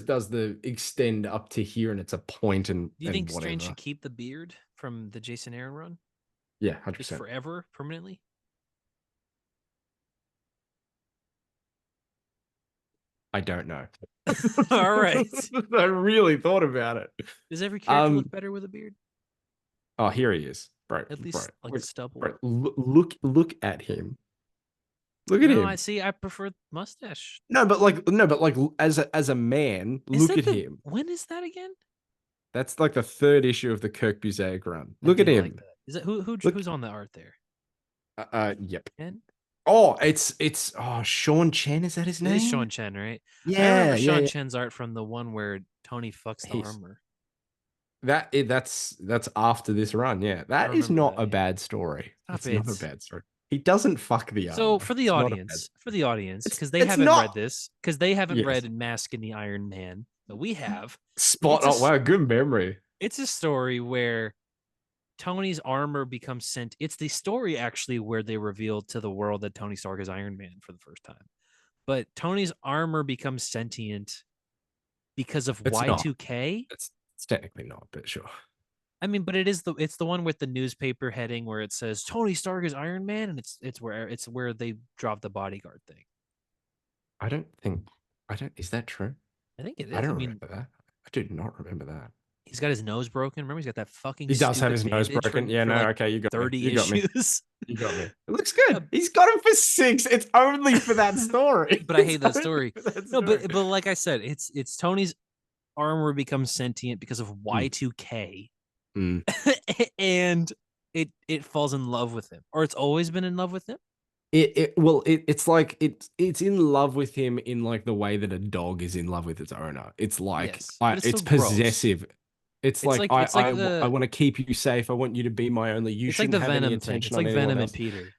does the extend up to here and it's a point Do you and think Strange whatever. should keep the beard from the Jason Aaron run Yeah, just 100%. forever, permanently? I don't know. All right. I really thought about it. Does every character look Um, better with a beard? oh, here he is, bro. At Bro, least like stubble. bro, look at him. Look at No, I him. see. I prefer mustache. No, but like as a man, Is look that at the him. when is that again? That's like the third issue of the Kirk Busiek run. I Look at do like him. that. Is that who Look. who's on the art there? Yep. Ken? Oh, it's Sean Chen. Is that his It is name? Sean Chen, right? I Yeah, remember yeah, Sean yeah. Chen's art from the one where Tony fucks the He's armor. that's after this run. Yeah, I that is remember not that. a Yeah. bad story. Stop It's not a it. bad story. He doesn't fuck the So armor. It's not a bad. for the audience, It's because they it's haven't read not. this, because they haven't Yes. read Mask in the Iron Man, but we have. Spot. It's a Oh wow, good memory. it's a story where Tony's armor becomes sent. It's the story actually where they reveal to the world that Tony Stark is Iron Man for the first time. But Tony's armor becomes sentient because of It's not. Y2K. It's technically not, but sure. I mean, but it's the one with the newspaper heading where it says Tony Stark is Iron Man, and it's where they drop the bodyguard thing. I don't think. I don't. Is that true? I think it is. I I don't mean, remember that. I do not remember that. he's got his nose broken. Remember, he's got that fucking He does have stupid his nose bandage broken. Yeah, for no, like okay, you got me. 30 You got me. issues. You got me. It looks good. He's got him for 6. It's only for that story. But I It's hate that only story. for that No, story. but like I said, it's Tony's armor becomes sentient because of Y2K, Mm. and it falls in love with him, or it's always been in love with him. It's like it's in love with him in like the way that a dog is in love with its owner. It's like Yes, but it's it's still gross. possessive. It's like It's like I want to keep you safe. I want you to be my only. You it's like shouldn't the have any Venom thing. attention It's on like anyone Venom and else. Peter.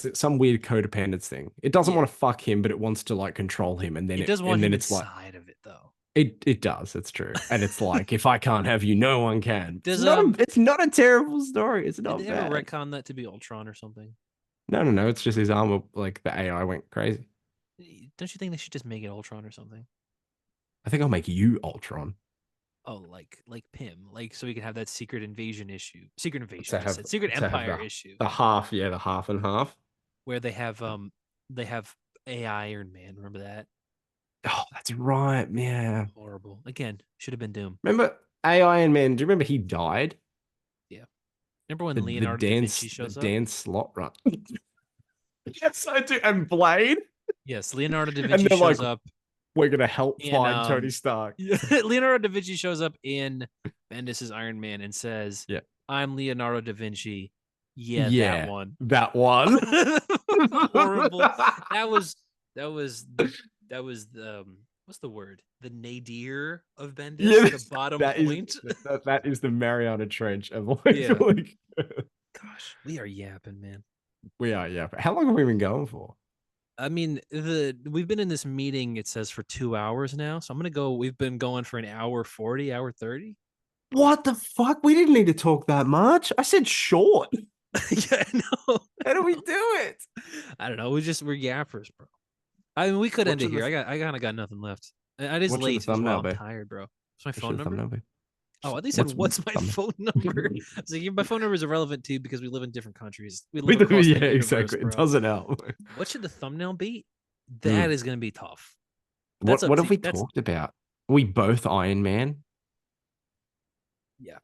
It's some weird codependence thing. It doesn't Yeah. want to fuck him, but it wants to like control him, and then It does want and then him it's like inside of it though. it does. It's true, and it's like if I can't have you, no one can. Does It's not a terrible story. It's did not they bad. ever retcon that to be Ultron or something? No. It's just his armor. Like the AI went crazy. Don't you think they should just make it Ultron or something? I think I'll make you Ultron. Oh, like Pym, like so we can have that secret invasion issue, secret invasion, To I just have said, secret to have empire issue, the half, yeah, the half and half. where they have AI Iron Man. Remember that? Oh, that's right. Yeah. Horrible. Again, should have been Doom. Remember AI and Man? Do you remember he died? Yeah. Remember when The Leonardo da Vinci shows up? Dan slot run. Yes, I do. And Blade. Yes, Leonardo da And Vinci they're shows like, up. we're gonna help in, find Tony Stark. Leonardo da Vinci shows up in Bendis's Iron Man and says, Yeah. I'm Leonardo da Vinci. Yeah, Yeah, that one. that one. Horrible. That was the what's the word? The nadir of Bendis, Yeah, the bottom that is- point. that is the Mariana Trench of Yeah. like, Gosh, we are yapping, man. we are, yeah. But how long have we been going for? I mean, we've been in this meeting, it says for 2 hours now. So I'm gonna go. We've been going for an hour 40, hour 30. What the fuck? We didn't need to talk that much. I said short. Yeah, no. How do we do it? I don't know. We're yappers, bro. I mean, we could What end it should here. the I kind of got nothing left. It is what should the late as well. thumbnail I'm be? tired, bro. What's my What should phone the number? thumbnail be? Oh, at least said, what's my thumbnail? phone number? So my phone number is irrelevant too because we live in different countries. We We live do, across yeah, the universe, exactly. It bro. doesn't help. What should the thumbnail be? That Mm. is going to be tough. That's What up have to we that's talked about? We both Iron Man. yeah.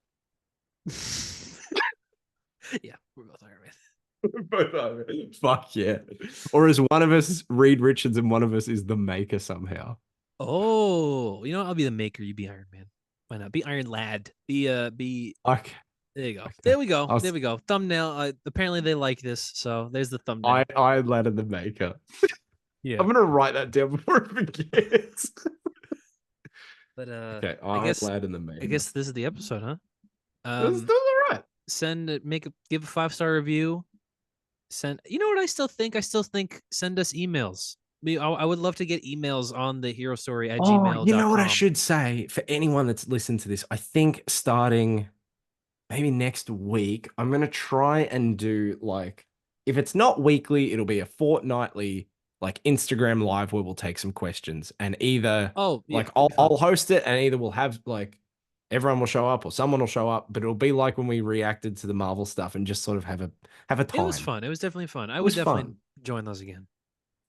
Yeah, we're both Iron Man. Both Iron Man. Fuck yeah. Or is one of us Reed Richards and one of us is the maker somehow? Oh, you know what? I'll be the maker. You be Iron Man. Why not? Be Iron Lad. Be. Okay. There you go. Okay. There we go. I'll There we go. Thumbnail. Apparently they like this, so there's the thumbnail. Iron Lad and the maker. Yeah. I'm gonna write that down before it forgets. But Okay, I Iron guess Lad and the maker. I guess this is the episode, huh? That's all right. Give a 5-star review. You know what I still think? Send us emails. I would love to get emails on the hero story at Oh, gmail.com. you know what I should say for anyone that's listened to this? I think starting maybe next week, I'm gonna try and do like if it's not weekly, it'll be a fortnightly like Instagram live where we'll take some questions and either Oh, yeah, like I'll host it and either we'll have like everyone will show up or someone will show up, but it'll be like when we reacted to the Marvel stuff and just sort of have a time. it was fun. It was definitely fun. I It would was definitely fun. join those again.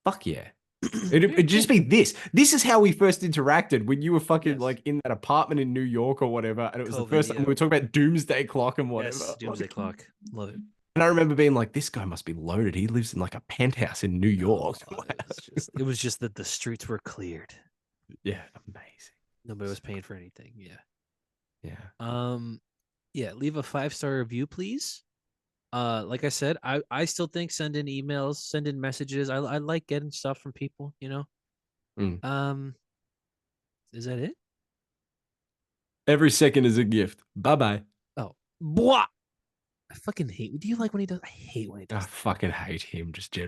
Fuck yeah. Very It'd just cool. be this. This is how we first interacted when you were fucking Yes. like in that apartment in New York or whatever. And it was the COVID, first time yeah. we were talking about Doomsday Clock and whatever. Yes, Doomsday Clock. Love it. And I remember being like, this guy must be loaded. He lives in like a penthouse in New York. Oh, it was just that the streets were cleared. Yeah, amazing. Nobody was paying for anything. Yeah. Yeah. Yeah, leave a 5-star review, please. Like I said, I still think send in emails, send in messages. I like getting stuff from people, you know. Mm. Is that it? Every second is a gift. Bye-bye. Oh, blah. I fucking hate. Do you like when he does? I hate when he I does. fucking hate him just generally.